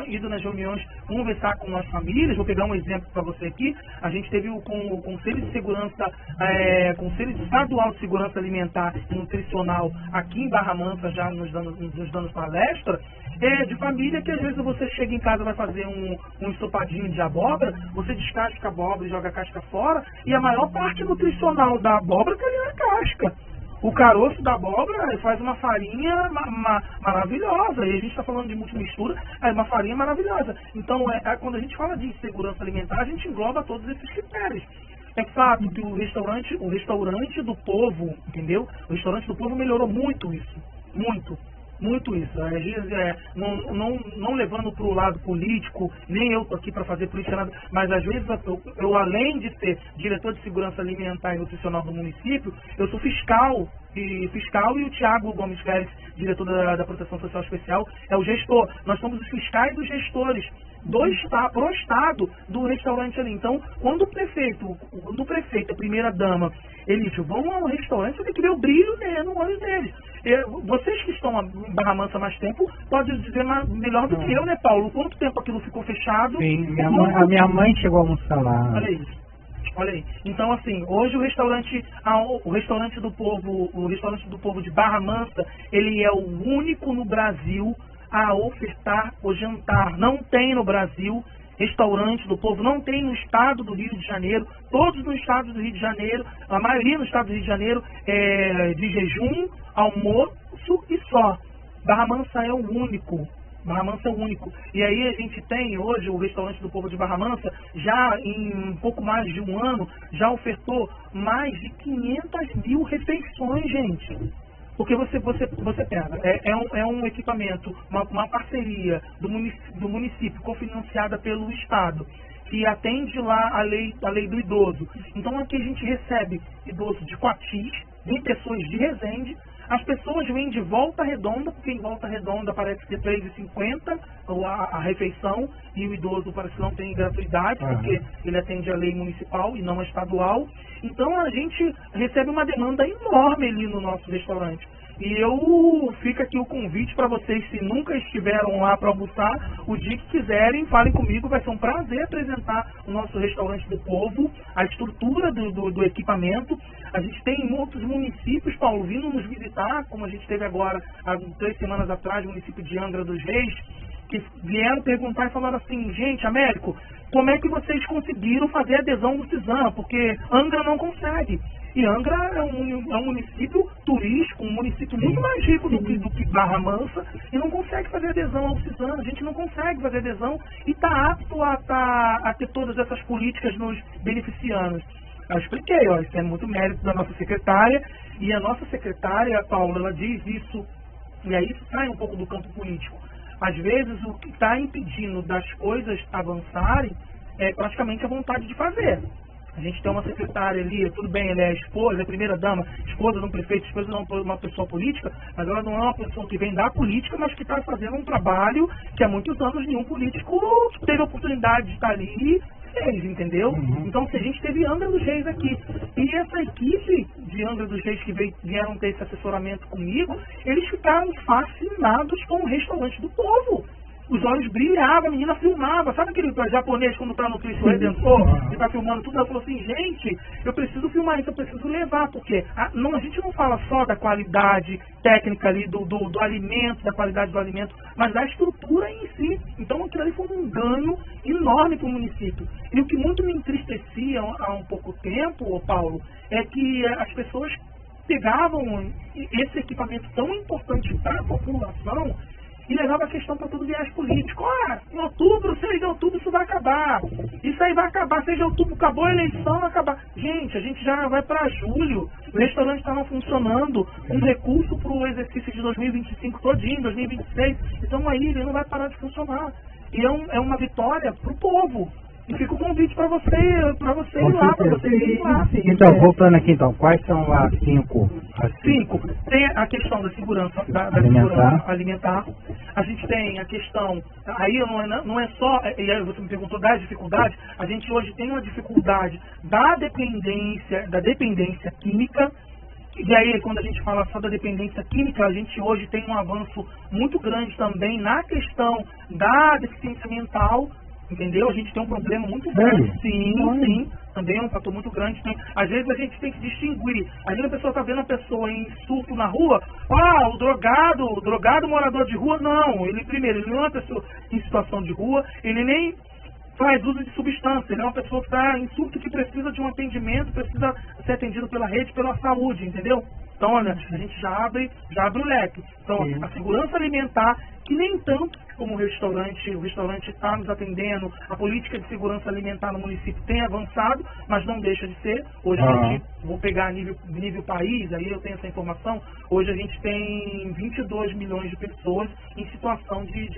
ido nas reuniões conversar com as famílias. Vou pegar um exemplo para você aqui. A gente teve o Conselho de Segurança, Conselho Estadual de Segurança Alimentar e Nutricional aqui em Barra Mansa, já nos dando palestra, de família que às vezes você chega em casa e vai fazer um ensopadinho de abóbora, você descasca a abóbora e joga a casca fora, e a maior parte nutricional da abóbora está ali na casca. O caroço da abóbora faz uma farinha maravilhosa, e a gente está falando de multimistura, é uma farinha maravilhosa. Então, quando a gente fala de segurança alimentar, a gente engloba todos esses critérios. É fato que o restaurante do povo, entendeu? O restaurante do povo melhorou muito isso, muito isso. Às vezes, não levando para o lado político, nem eu estou aqui para fazer política, nada, mas às vezes eu, além de ser diretor de segurança alimentar e nutricional do município, eu sou fiscal e o Thiago Gomes Félix, diretor da Proteção Social Especial, é o gestor. Nós somos os fiscais dos gestores pro estado do restaurante ali. Então, quando o prefeito, a primeira dama, eles vão ao restaurante, você tem que ver o brilho no olho deles. Vocês que estão em Barra Mansa há mais tempo, podem dizer melhor do que eu, né, Paulo? Quanto tempo aquilo ficou fechado? Sim, a minha mãe chegou a almoçar lá. Olha aí. Então, assim, hoje o restaurante do povo de Barra Mansa, ele é o único no Brasil a ofertar o jantar. Não tem no Brasil restaurante do povo, não tem no estado do Rio de Janeiro. Todos no estado do Rio de Janeiro, a maioria no estado do Rio de Janeiro é de jejum, almoço e só. Barra Mansa é o único. E aí a gente tem hoje o restaurante do povo de Barra Mansa, já em um pouco mais de um ano, já ofertou mais de 500 mil refeições, gente. Porque você pega, é um equipamento, uma parceria do município cofinanciada pelo Estado, que atende lá a lei do idoso. Então aqui a gente recebe idoso de Coatis, vem pessoas de Resende, as pessoas vêm de Volta Redonda, porque em Volta Redonda parece que é R$3,50 a refeição, e o idoso parece que não tem gratuidade, porque ele atende a lei municipal e não a estadual. Então a gente recebe uma demanda enorme ali no nosso restaurante. E fica aqui o convite para vocês, se nunca estiveram lá para almoçar, o dia que quiserem, falem comigo, vai ser um prazer apresentar o nosso restaurante do povo, a estrutura do equipamento. A gente tem em outros municípios, Paulo, vindo nos visitar, como a gente teve agora, há 3 semanas atrás, no município de Angra dos Reis, que vieram perguntar e falaram assim: gente, Américo, como é que vocês conseguiram fazer adesão do CISAM? porque Angra não consegue. E Angra é um município turístico, um município muito mais rico do que Barra Mansa, e não consegue fazer adesão ao CISAM. A gente não consegue fazer adesão e está apto a ter todas essas políticas nos beneficiando. Eu expliquei, isso é muito mérito da nossa secretária, e a nossa secretária, Paula, ela diz isso, e aí isso sai um pouco do campo político. Às vezes o que está impedindo das coisas avançarem é praticamente a vontade de fazer. A gente tem uma secretária ali, tudo bem, ela é a esposa, é a primeira dama, esposa de um prefeito, esposa de uma pessoa política, mas ela não é uma pessoa que vem da política, mas que está fazendo um trabalho que há muitos anos nenhum político teve a oportunidade de estar ali e fez, entendeu? Então, se a gente teve Angra dos Reis aqui, e essa equipe de Angra dos Reis que vieram ter esse assessoramento comigo, eles ficaram fascinados com o restaurante do povo. os olhos brilhavam, a menina filmava. Sabe aquele japonês quando tá no Cristo Redentor, que tá filmando tudo? Ela falou assim, gente, eu preciso filmar isso, eu preciso levar, porque a gente não fala só da qualidade técnica ali, do alimento, da qualidade do alimento, mas da estrutura em si. Então aquilo ali foi um ganho enorme para o município. E o que muito me entristecia há um pouco tempo, Paulo, é que as pessoas pegavam esse equipamento tão importante para a população e levava a questão para todo viés político. Em outubro, 6 de outubro, isso vai acabar. Isso aí vai acabar, 6 de outubro, acabou a eleição, vai acabar. Gente, a gente já vai para julho, o restaurante estava funcionando, um recurso para o exercício de 2025 todinho, 2026, então aí ele não vai parar de funcionar. E é uma vitória para o povo. E fica o convite para você ir lá, para você ir lá. Então, voltando aqui, então, quais são as 5? Tem a questão da segurança, alimentar. A gente tem a questão, aí não é só, e aí você me perguntou das dificuldades, a gente hoje tem uma dificuldade da dependência química. E aí, quando a gente fala só da dependência química, a gente hoje tem um avanço muito grande também na questão da deficiência mental. Entendeu? A gente tem um problema muito grande. Sim. Também é um fator muito grande. Às vezes a gente tem que distinguir. Às vezes a pessoa está vendo a pessoa em surto na rua. O drogado morador de rua. Não. Ele não é uma pessoa em situação de rua. Ele nem faz uso de substância. Ele é uma pessoa que está em surto, que precisa de um atendimento, precisa ser atendido pela rede, pela saúde. Entendeu? Então, olha, a gente já abre o leque. Então, a segurança alimentar, que nem tanto como o restaurante está nos atendendo, a política de segurança alimentar no município tem avançado, mas não deixa de ser. Hoje a gente, vou pegar nível país, aí eu tenho essa informação, hoje a gente tem 22 milhões de pessoas em situação de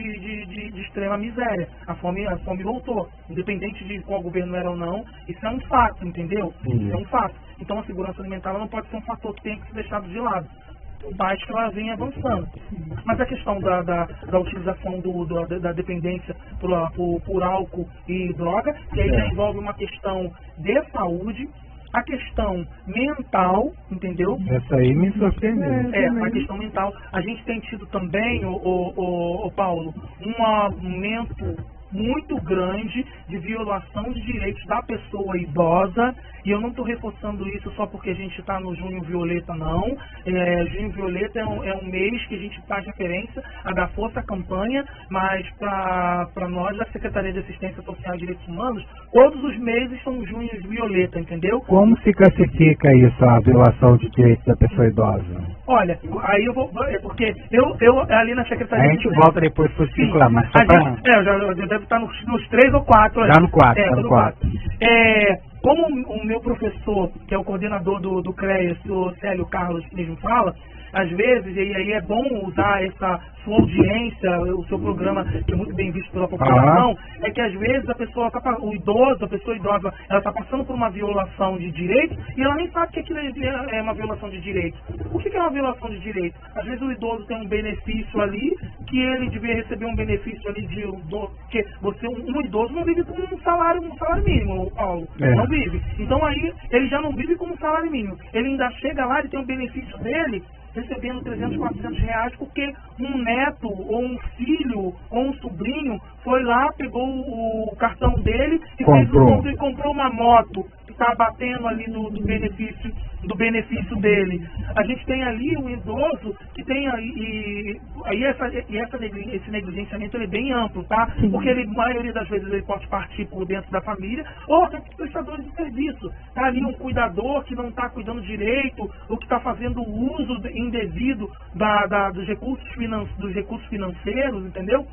extrema miséria. A fome voltou, independente de qual governo era ou não, isso é um fato, entendeu? Isso é um fato. Então a segurança alimentar não pode ser um fator que tem que ser deixado de lado. Mais que ela vem avançando. Mas a questão da utilização da dependência por álcool e droga, que aí já envolve uma questão de saúde, a questão mental, entendeu? Essa aí me surpreendeu. A questão mental. A gente tem tido também, o Paulo, um aumento muito grande de violação de direitos da pessoa idosa, e eu não estou reforçando isso só porque a gente está no Junho Violeta, não. Junho Violeta é um mês que a gente faz referência a dar força à campanha, mas para nós da Secretaria de Assistência Social e Direitos Humanos, todos os meses são Junho Violeta, entendeu? Como se classifica isso, a violação de direitos da pessoa idosa? Olha, aí eu vou, porque eu ali na Secretaria... A gente volta depois para o circular, mas só para... eu deve estar nos 3 ou 4. Já no 4, Como o meu professor, que é o coordenador do CREAS, o Célio Carlos mesmo fala, às vezes, e aí é bom usar essa sua audiência, o seu programa, que é muito bem visto pela população, é que às vezes a pessoa idosa, ela está passando por uma violação de direitos e ela nem sabe que aquilo é uma violação de direitos. O que é uma violação de direitos? Às vezes o idoso tem um benefício ali, que ele devia receber um benefício ali porque um idoso não vive com um salário mínimo, Paulo. Não vive. Então aí ele já não vive com um salário mínimo. Ele ainda chega lá, ele tem um benefício dele, recebendo 300, 400 reais, porque um neto, ou um filho, ou um sobrinho foi lá, pegou o cartão dele e comprou uma moto que está batendo ali do benefício dele. A gente tem ali um idoso que tem esse negligenciamento ele é bem amplo, tá? Porque a maioria das vezes ele pode partir por dentro da família, ou tem prestadores de serviço. Tá ali um cuidador que não está cuidando direito, ou que está fazendo uso indevido dos recursos financeiros, entendeu?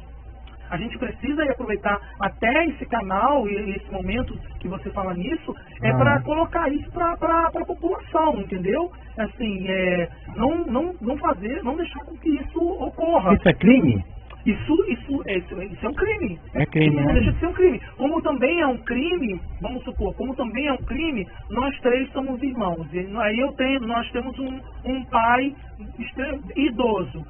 A gente precisa aproveitar até esse canal e esse momento que você fala nisso, para colocar isso para a população, entendeu? Assim, não deixar com que isso ocorra. Isso é crime? Isso é um crime. É crime, Não deixa de ser um crime. Como também é um crime, vamos supor, nós 3 somos irmãos. E aí nós temos um pai idoso.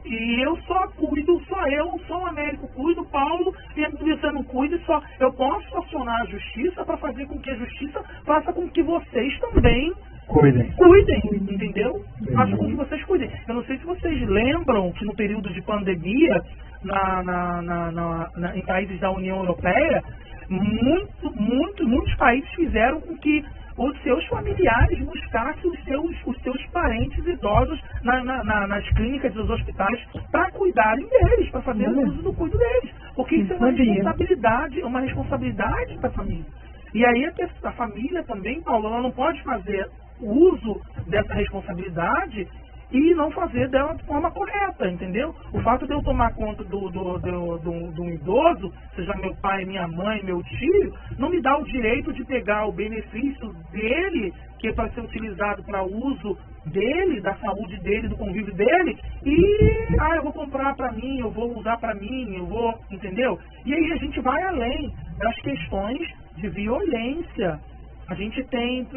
E eu só cuido, só o Américo cuida, o Paulo, e você não cuida, eu posso acionar a justiça para fazer com que a justiça faça com que vocês também Cuidem. Cuidem, entendeu? Façam com que vocês cuidem. Eu não sei se vocês lembram que no período de pandemia, em países da União Europeia, muitos países fizeram com que os seus familiares buscassem os seus parentes idosos nas clínicas dos hospitais para cuidarem deles, para fazer o uso do cuido deles. Porque isso é uma responsabilidade para a família. E aí a família também, Paulo, ela não pode fazer uso dessa responsabilidade e não fazer dela de forma correta, entendeu? O fato de eu tomar conta do idoso, seja meu pai, minha mãe, meu tio, não me dá o direito de pegar o benefício dele, que é para ser utilizado para uso dele, da saúde dele, do convívio dele, e eu vou comprar para mim, eu vou usar para mim, entendeu? E aí a gente vai além das questões de violência. A gente tem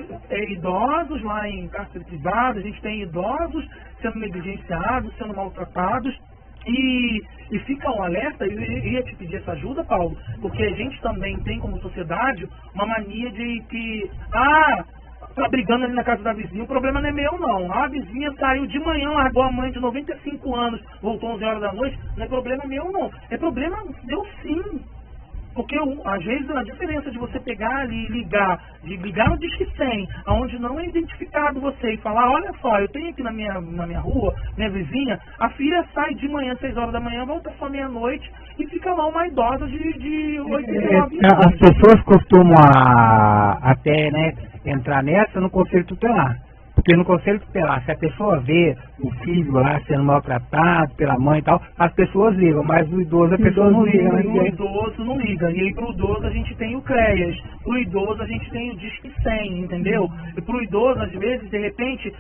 idosos lá em cárcere privado, a gente tem idosos sendo negligenciados, sendo maltratados, e fica um alerta. Eu ia te pedir essa ajuda, Paulo, porque a gente também tem como sociedade uma mania de que, tá brigando ali na casa da vizinha, o problema não é meu não. A vizinha saiu de manhã, largou a mãe de 95 anos, voltou 11 horas da noite, não é problema meu não. É problema meu sim. Porque, às vezes, a diferença de você pegar ali e ligar no Disque 100, onde não é identificado você, e falar, olha só, eu tenho aqui na minha rua, minha vizinha, a filha sai de manhã, 6 horas da manhã, volta só meia-noite, e fica lá uma idosa de 89 anos. As pessoas costumam até, né, entrar nessa no conselho tutelar. Porque no conselho tutelar, se a pessoa vê o filho lá sendo maltratado pela mãe e tal, as pessoas ligam, mas o idoso a pessoa não liga. O idoso não liga. E aí pro idoso a gente tem o CREAS, pro idoso a gente tem o Disque 100, entendeu? E pro idoso, às vezes, de repente,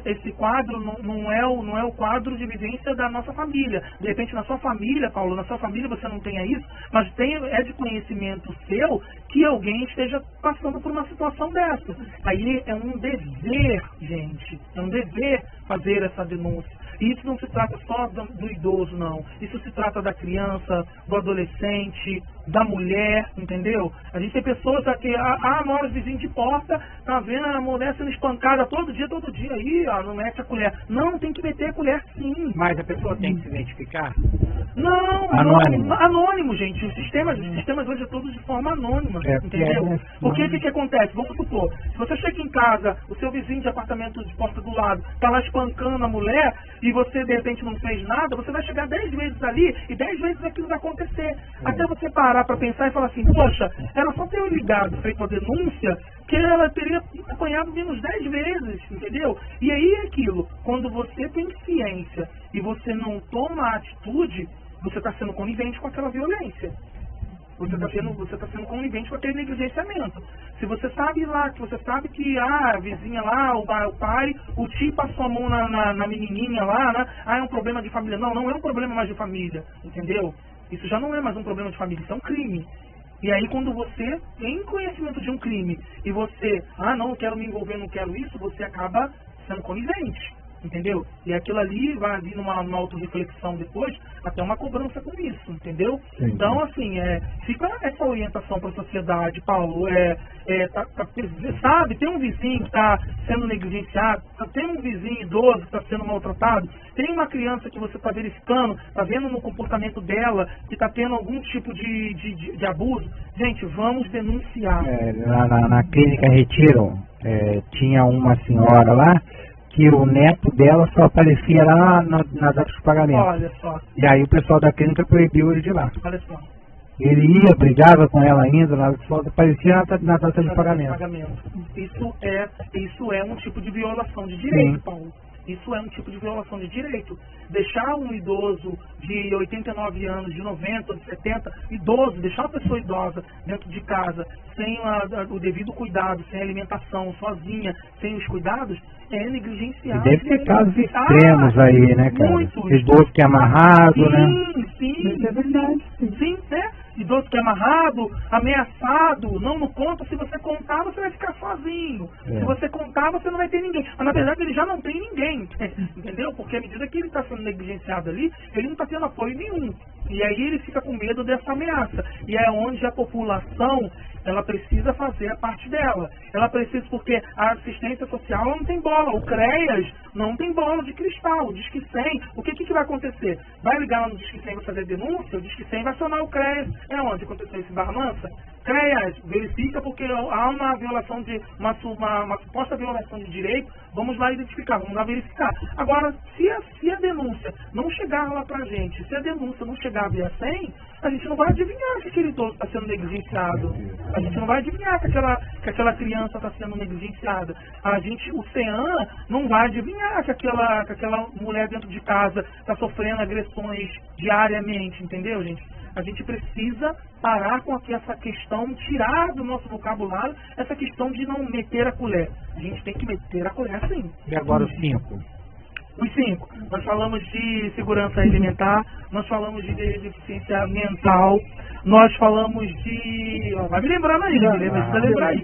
esse quadro não é o quadro de vivência da nossa família. De repente, na sua família, Paulo, na sua família você não tenha isso, mas é de conhecimento seu que alguém esteja passando por uma situação dessa. Aí é um dever, gente, é um dever fazer essa denúncia. E isso não se trata só do idoso, não. Isso se trata da criança, do adolescente, da mulher, entendeu? A gente tem pessoas que, mora vizinho de porta, tá vendo a mulher sendo espancada todo dia, aí, não mete a colher. Não, tem que meter a colher sim. Mas a pessoa tem que se identificar? Não, anônimo, gente. Os sistemas hoje é todos de forma anônima, entendeu? Porque o que acontece? Vamos supor, se você chega em casa, o seu vizinho de apartamento de porta do lado tá lá espancando a mulher e você de repente não fez nada, você vai chegar 10 vezes ali e 10 vezes aquilo vai acontecer. Até você parar para pensar e falar assim, poxa, era só ter ligado, feito a denúncia, que ela teria apanhado menos 10 vezes, entendeu? E aí é aquilo, quando você tem ciência e você não toma a atitude, você está sendo conivente com aquela violência. Você está sendo conivente com aquele negligenciamento. Se você sabe que a vizinha lá, o pai, o tio passou a mão na menininha lá, né? É um problema de família. Não é um problema mais de família, entendeu? Isso já não é mais um problema de família, isso é um crime. E aí quando você tem conhecimento de um crime e você, não quero me envolver, não quero isso, você acaba sendo conivente. Entendeu? E aquilo ali vai vir numa autorreflexão depois, até uma cobrança com isso, entendeu? Sim. Então, assim, fica essa orientação para a sociedade, Paulo. Sabe, tem um vizinho que está sendo negligenciado, tem um vizinho idoso que está sendo maltratado, tem uma criança que você está verificando, está vendo no comportamento dela que está tendo algum tipo de abuso. Gente, vamos denunciar. Na clínica Retiro, tinha uma senhora lá que o neto dela só aparecia lá nas datas de pagamento. Olha só. E aí o pessoal da clínica proibiu ele de ir lá. Olha só. Ele ia, brigava com ela ainda, só aparecia na data de pagamento. Isso é um tipo de violação de direito, Sim. Paulo. Isso é um tipo de violação de direito. Deixar um idoso de 89 anos, de 90, de 70, deixar uma pessoa idosa dentro de casa, sem o devido cuidado, sem alimentação, sozinha, sem os cuidados, é negligenciar. E deve ter casos extremos aí, né, cara? Muitos. Idoso que é amarrado, né? Sim. Isso é verdade. Sim, né? Idoso que é amarrado, ameaçado, não conta. Se você contar, você vai ficar sozinho. Se você contar, você não vai ter ninguém. Mas, na verdade, ele já não tem ninguém, entendeu? Porque à medida que ele está sendo negligenciado ali, ele não está tendo apoio nenhum. E aí ele fica com medo dessa ameaça. E é onde a população, ela precisa fazer a parte dela. Ela precisa, porque a assistência social não tem bola. O CREAS não tem bola de cristal. O Disque 100, o que vai acontecer? Vai ligar lá no Disque 100 para fazer denúncia, o Disque 100 vai acionar o CREAS. É onde aconteceu esse Barra Mansa? CREAS, verifica porque há uma violação de uma suposta violação de direito, vamos lá identificar, vamos lá verificar. Agora, se a denúncia não chegar lá pra gente, se a denúncia não chegar via 100, a gente não vai adivinhar que aquele idoso está sendo negligenciado. A gente não vai adivinhar que aquela criança está sendo negligenciada. O CEAM não vai adivinhar que aquela mulher dentro de casa está sofrendo agressões diariamente, entendeu, gente? A gente precisa parar com essa questão, tirar do nosso vocabulário essa questão de não meter a colher. A gente tem que meter a colher, sim. E agora os 5? Os 5. Nós falamos de segurança alimentar, nós falamos de deficiência mental, nós falamos de... Vai me lembrando aí, me precisa lembrar aí.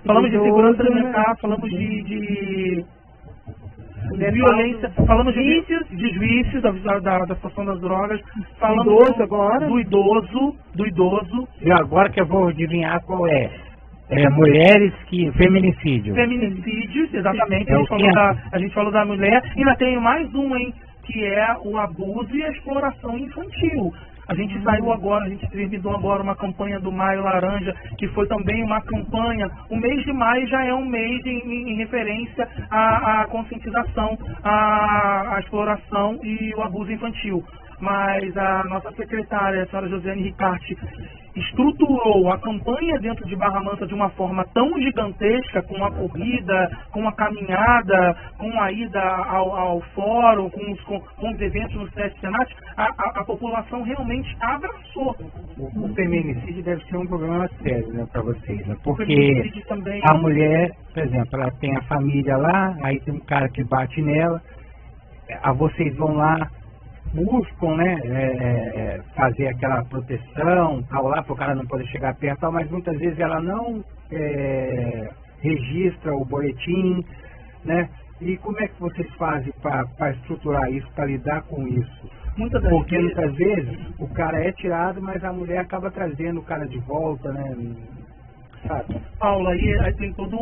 Falamos de segurança alimentar, falamos de violência, falamos de vícios, da situação das drogas, falamos do idoso. E agora que eu vou adivinhar qual é. Mulheres feminicídio. Feminicídios, exatamente. A gente falou da mulher. E ainda tem mais um, hein, que é o abuso e a exploração infantil. A gente saiu agora, a gente terminou agora uma campanha do Maio Laranja, que foi também uma campanha. O mês de maio já é um mês em referência à conscientização, à exploração e o abuso infantil. Mas a nossa secretária, a senhora Josiane Ricarte, estruturou a campanha dentro de Barra Mansa de uma forma tão gigantesca, com a corrida, com a caminhada, com a ida ao fórum, com os eventos no SESC Senat, a população realmente abraçou. O feminicídio deve ser um problema sério, né, para vocês, né? Porque também... a mulher, por exemplo, ela tem a família lá, aí tem um cara que bate nela, vocês vão lá, buscam, né, fazer aquela proteção, tal lá, para o cara não poder chegar perto, tal, mas muitas vezes ela não registra o boletim, né? E como é que vocês fazem para estruturar isso, para lidar com isso? Porque muitas vezes o cara é tirado, mas a mulher acaba trazendo o cara de volta, né? Sabe? Paula, aí tem todo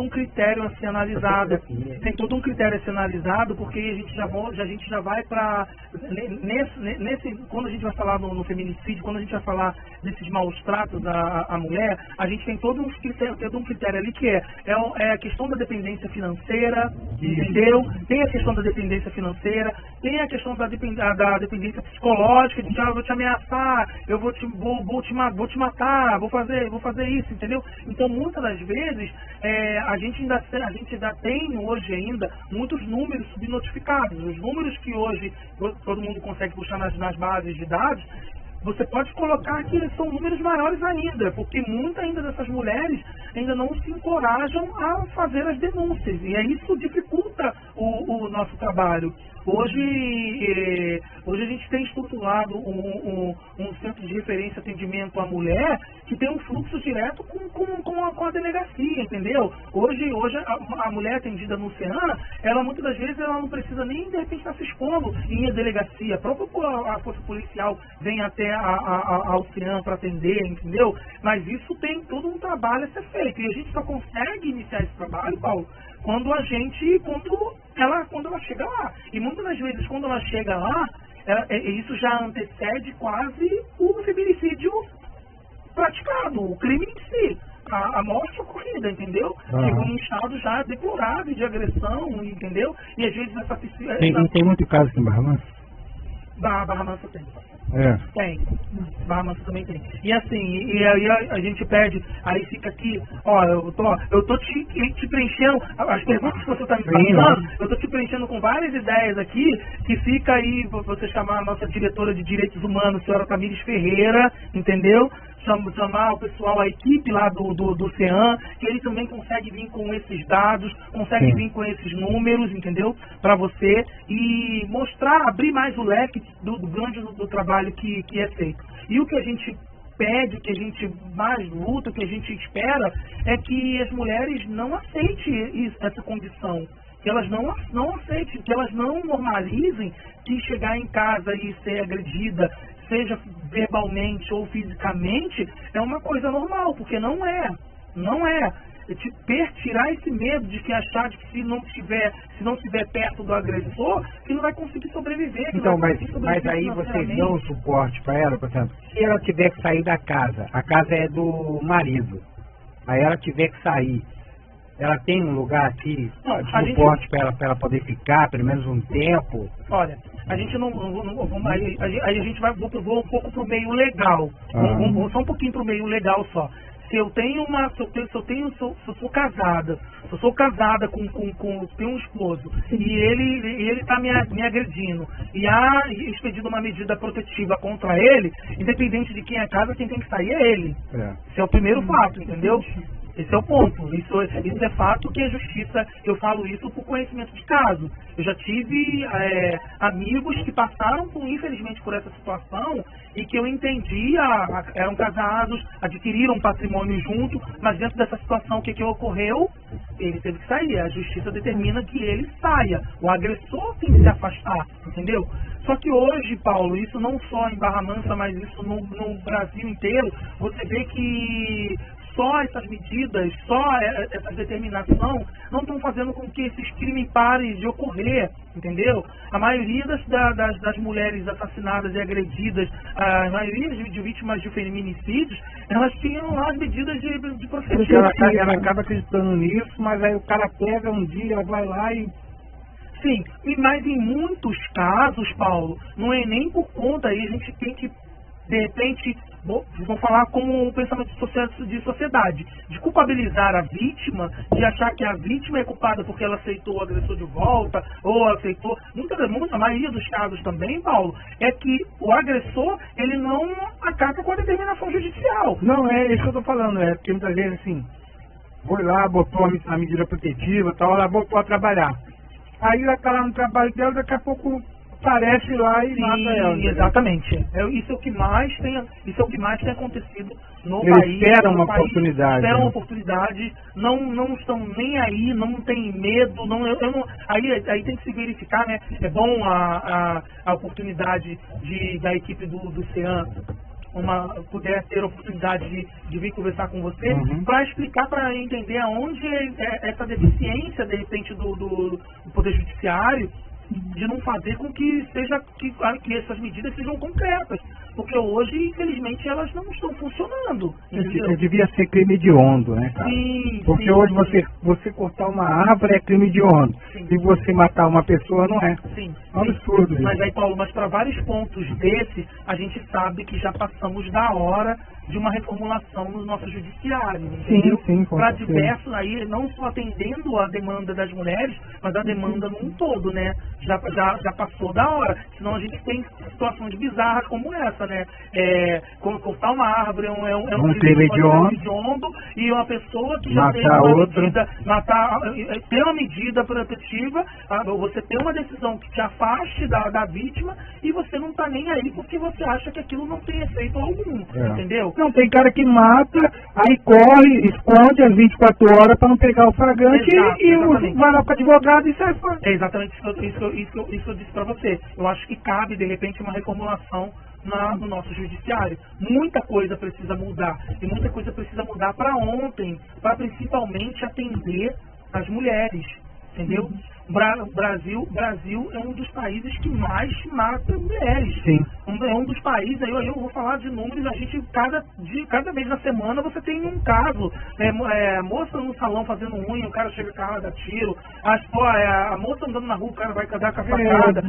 um critério a ser analisado. Tem todo um critério a ser analisado, porque a gente já vai para quando a gente vai falar no feminicídio, quando a gente vai falar desses maus tratos à mulher, a gente tem todo um critério ali que é a questão da dependência financeira, entendeu? Tem a questão da dependência financeira, tem a questão da dependência psicológica, de eu vou te ameaçar, eu vou te matar, vou fazer isso, entendeu? Então, muitas das vezes, a gente ainda tem hoje ainda muitos números subnotificados. Os números que hoje todo mundo consegue puxar nas bases de dados, você pode colocar que são números maiores ainda, porque muitas ainda dessas mulheres ainda não se encorajam a fazer as denúncias. E aí isso dificulta o nosso trabalho. Hoje a gente tem estruturado um centro de referência e atendimento à mulher que tem um fluxo direto com a delegacia, entendeu? Hoje a mulher atendida no CEAM, ela muitas das vezes ela não precisa nem de repente estar se expondo em delegacia. A própria força policial vem até ao CEAM para atender, entendeu? Mas isso tem todo um trabalho a ser feito. E a gente só consegue iniciar esse trabalho, Paulo, quando ela chega lá. E muitas das vezes, quando ela chega lá, isso já antecede quase o feminicídio praticado, o crime em si, a morte ocorrida, entendeu? Chegou num estado já deplorável de agressão, entendeu? E às vezes essa... Tem muito caso aqui em Barra Mansa? Barra Mansa tem. Tem. Barra Mansa também tem. E assim, e aí a gente pede, aí fica aqui, eu tô te preenchendo, as perguntas que você está me fazendo, eu tô te preenchendo com várias ideias aqui, que fica aí, você chamar a nossa diretora de Direitos Humanos, senhora Tamires Ferreira, entendeu? Chamar o pessoal, a equipe lá do CEAM, que ele também consegue vir com esses dados, consegue vir com esses números, entendeu? Para você, e mostrar, abrir mais o leque do grande do trabalho que é feito. E o que a gente pede, o que a gente mais luta, o que a gente espera, é que as mulheres não aceitem essa condição. que elas não aceitem, que elas não normalizem que chegar em casa e ser agredida, seja verbalmente ou fisicamente, é uma coisa normal, porque não é. Tirar esse medo de que achar de que se não estiver perto do agressor, que não vai conseguir sobreviver. Então, mas aí vocês dão suporte para ela, por exemplo, se ela tiver que sair da casa, a casa é do marido, aí ela tiver que sair, ela tem um lugar aqui de suporte para ela poder ficar, pelo menos um tempo? Olha, a gente a gente vai um pouco pro meio legal, só um pouquinho pro meio legal só. Se eu sou casada, tenho um esposo e ele está me agredindo e há expedido uma medida protetiva contra ele, independente de quem é a casa, quem tem que sair é ele. Esse é o primeiro fato, entendeu? Esse é o ponto. Isso é fato que a justiça, eu falo isso por conhecimento de caso. Eu já tive amigos que passaram, infelizmente, por essa situação e que eu entendi, eram casados, adquiriram patrimônio junto, mas dentro dessa situação, o que ocorreu? Ele teve que sair. A justiça determina que ele saia. O agressor tem que se afastar, entendeu? Só que hoje, Paulo, isso não só em Barra Mansa, mas isso no Brasil inteiro, você vê que só essas medidas, só essa determinação não estão fazendo com que esses crimes parem de ocorrer, entendeu? A maioria das mulheres assassinadas e agredidas, a maioria de vítimas de feminicídios, elas tinham lá as medidas de proteção. Ela acaba acreditando nisso, mas aí o cara pega um dia, vai lá e... Sim, mas em muitos casos, Paulo, não é nem por conta, aí a gente tem que, de repente... Vou falar como um pensamento de sociedade, de culpabilizar a vítima, de achar que a vítima é culpada porque ela aceitou o agressor de volta, ou aceitou... A maioria dos casos também, Paulo, é que o agressor, ele não acata com a determinação judicial. Não, é isso que eu estou falando, porque muitas vezes assim, foi lá, botou a medida protetiva, tal, ela botou a trabalhar. Aí ela está lá no trabalho dela, daqui a pouco... aparece lá e mata ela. Exatamente. Isso é o que mais tem acontecido no país. Eles esperam uma oportunidade. Esperam uma oportunidade, não estão nem aí, não tem medo, aí tem que se verificar, né? É bom a oportunidade da equipe do CEAM puder ter a oportunidade de vir conversar com você, para explicar, para entender aonde essa deficiência, de repente, do Poder Judiciário, de não fazer com que essas medidas sejam concretas. Porque hoje, infelizmente, elas não estão funcionando. Devia ser crime hediondo, né, cara? Sim. Porque hoje você cortar uma árvore é crime hediondo. E você matar uma pessoa não é. Sim. É um absurdo isso. Mas aí, Paulo, para vários pontos desses, a gente sabe que já passamos da hora de uma reformulação no nosso judiciário, entendeu? Sim, para diversos aí, não só atendendo a demanda das mulheres, mas a demanda num todo, né? Já passou da hora. Senão a gente tem situações bizarras como essa, né? Cortar uma árvore é um crime hediondo, e uma pessoa que já tem uma medida, tem uma medida protetiva, você tem uma decisão que te afaste da vítima, e você não está nem aí porque você acha que aquilo não tem efeito algum, entendeu? Não, tem cara que mata, aí corre, esconde as 24 horas para não pegar o flagrante e vai lá para advogado e sai fora. É exatamente isso que eu disse para você. Eu acho que cabe, de repente, uma reformulação no nosso judiciário. Muita coisa precisa mudar. E muita coisa precisa mudar para ontem, para principalmente atender as mulheres. Entendeu? O Brasil é um dos países que mais mata mulheres. Sim. É um dos países, aí eu vou falar de números, a gente, cada vez na semana você tem um caso. Moça no salão fazendo unha, o cara chega com a arma, dá tiro. A moça andando na rua, o cara vai dar com a facada.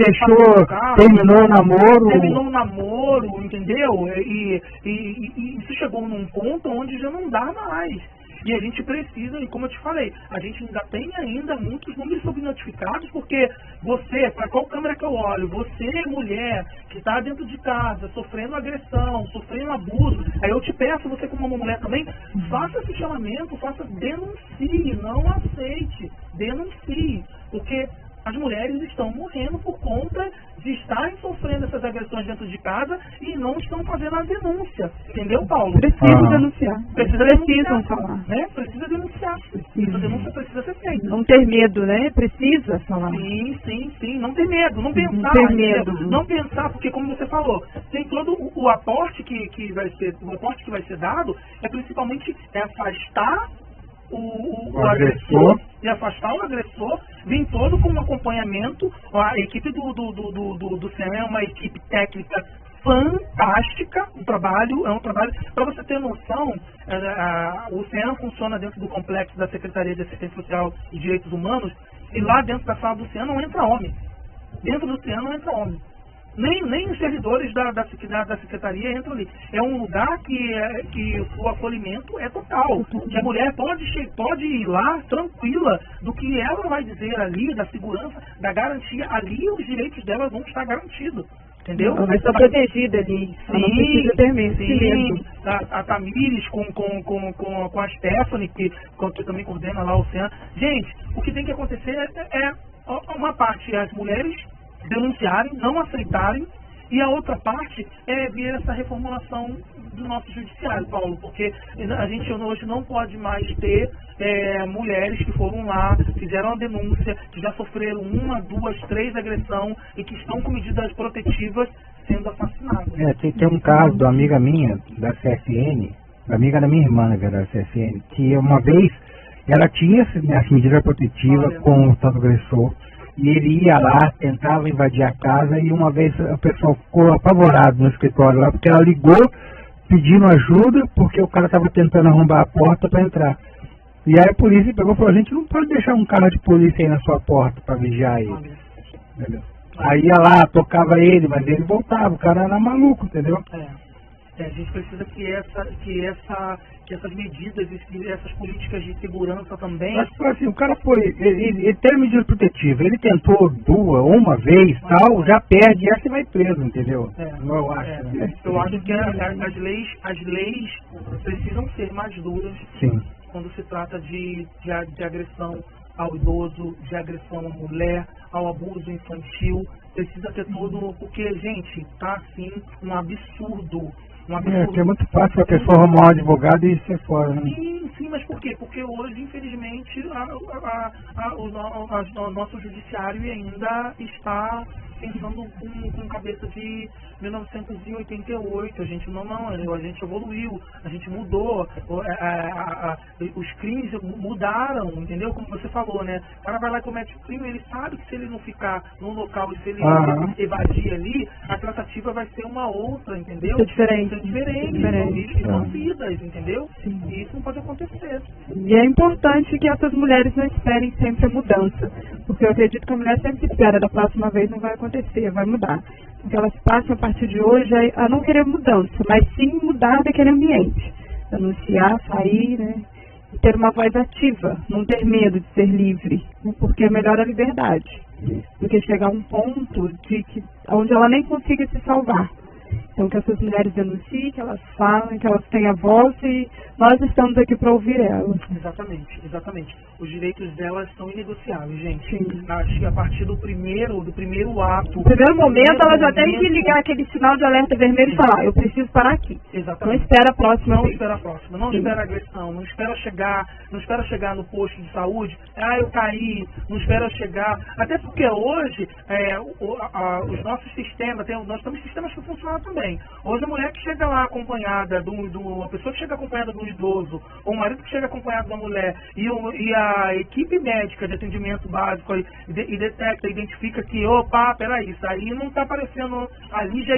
Terminou o namoro, entendeu? E isso chegou num ponto onde já não dá mais. E a gente precisa, e como eu te falei, a gente ainda tem muitos números subnotificados, porque você, para qual câmera que eu olho, você, mulher, que está dentro de casa, sofrendo agressão, sofrendo abuso, aí eu te peço, você como uma mulher também, faça esse chamamento, denuncie, não aceite, denuncie, porque as mulheres estão morrendo por conta de estarem sofrendo essas agressões dentro de casa e não estão fazendo a denúncia. Entendeu, Paulo? Precisa denunciar. Precisam falar. Né? Precisa denunciar. Essa denúncia precisa ser feita. Não ter medo, né? Precisa falar. Sim. Não ter medo. Não pensar. Não ter medo. Não pensar, porque como você falou, tem todo o aporte que vai ser dado é principalmente afastar o agressor e afastar o agressor, vem todo com um acompanhamento. A equipe do CEAM é uma equipe técnica fantástica, é um trabalho, para você ter noção, o CEAM funciona dentro do complexo da Secretaria de Assistência Social e Direitos Humanos, e lá dentro da sala do CEAM não entra homem. Dentro do CEAM não entra homem. Nem os servidores da secretaria entram ali. É um lugar que o acolhimento é total. Que a mulher pode ir lá tranquila do que ela vai dizer ali, da segurança, da garantia. Ali os direitos dela vão estar garantidos. Entendeu? Ela vai estar protegida ali. Ela não precisa ter medo. Sim. A Tamires com a Stephanie, que também coordena lá o CEAM. Gente, o que tem que acontecer é uma parte, as mulheres denunciarem, não aceitarem, e a outra parte é ver essa reformulação do nosso judiciário, Paulo, porque a gente hoje não pode mais ter mulheres que foram lá, fizeram a denúncia, que já sofreram 1, 2, 3 agressões e que estão com medidas protetivas sendo assassinadas. Tem um caso de uma amiga minha da CSN, amiga da minha irmã, na verdade, da CSN, que uma vez ela tinha essa medida protetiva com o tanto agressor, e ele ia lá, tentava invadir a casa, e uma vez o pessoal ficou apavorado no escritório lá, porque ela ligou pedindo ajuda, porque o cara estava tentando arrombar a porta para entrar. E aí a polícia pegou e falou: a gente não pode deixar um carro de polícia aí na sua porta para vigiar ele. Entendeu? Aí ia lá, tocava ele, mas ele voltava, o cara era maluco, entendeu? A gente precisa que essas medidas e essas políticas de segurança também. Mas assim, o cara ele tem medida protetiva, ele tentou uma vez, tal, já perde essa e vai preso, entendeu? Eu acho que as leis precisam ser mais duras. Sim. Quando se trata de agressão ao idoso, de agressão à mulher, ao abuso infantil, precisa ter todo, porque, gente, tá assim um absurdo. Que é muito fácil a pessoa arrumar um advogado e ser fora, né? Sim, mas por quê? Porque hoje, infelizmente, o nosso judiciário ainda está pensando com cabeça de 1988. A gente a gente evoluiu, a gente mudou, os crimes mudaram, entendeu? Como você falou, né? O cara vai lá e comete o crime, ele sabe que se ele não ficar no local e se ele evadir ali, a tratativa vai ser uma outra, entendeu? É diferente. São vidas, entendeu? Sim. E isso não pode acontecer. E é importante que essas mulheres não esperem sempre a mudança, porque eu acredito que a mulher sempre espera, da próxima vez não vai acontecer, vai mudar. Porque elas passam a partir de hoje a não querer mudança, mas sim mudar daquele ambiente. Denunciar, sair, né? E ter uma voz ativa, não ter medo de ser livre, né? Porque é melhor a liberdade do que chegar a um ponto onde ela nem consiga se salvar. Então, que essas mulheres denunciem, que elas falem, que elas tenham voz, e nós estamos aqui para ouvir elas. Exatamente. Os direitos delas são inegociáveis, gente. Sim. Acho que a partir do primeiro ato... No primeiro momento, ela já tem que ligar aquele sinal de alerta vermelho e falar: eu preciso parar aqui. Exatamente. Não espera a próxima. Não espera a próxima, não espera a agressão, não espera chegar no posto de saúde, eu caí, não espera chegar. Até porque hoje, os nossos sistemas, nós temos sistemas que funcionam também. Hoje a mulher que chega lá acompanhada a pessoa que chega acompanhada de um idoso, ou o marido que chega acompanhado da mulher, e a equipe médica de atendimento básico identifica que, peraí, isso aí não está aparecendo ali, já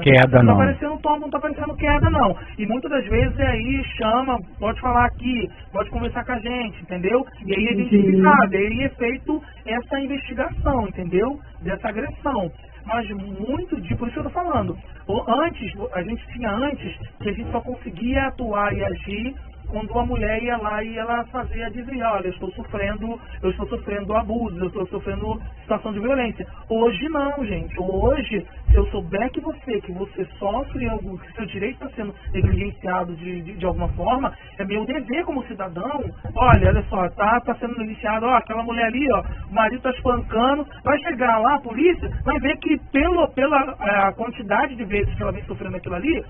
queda não. Não está aparecendo tombo, não está aparecendo queda, não. E muitas das vezes aí chama, pode falar aqui, pode conversar com a gente, entendeu? E aí é identificado, aí é feito essa investigação, entendeu? Dessa agressão. Mas por isso que eu estou falando. A gente tinha que a gente só conseguia atuar e agir quando a mulher ia lá e ela fazia, dizia, olha, eu estou sofrendo abuso, eu estou sofrendo situação de violência. Hoje não, gente. Hoje, se eu souber que você sofre algo, que seu direito está sendo negligenciado de alguma forma, é meu dever como cidadão. Olha só, tá sendo negligenciado, ó, aquela mulher ali, ó, o marido está espancando, vai chegar lá a polícia, vai ver que pela quantidade de vezes que ela vem sofrendo aquilo ali,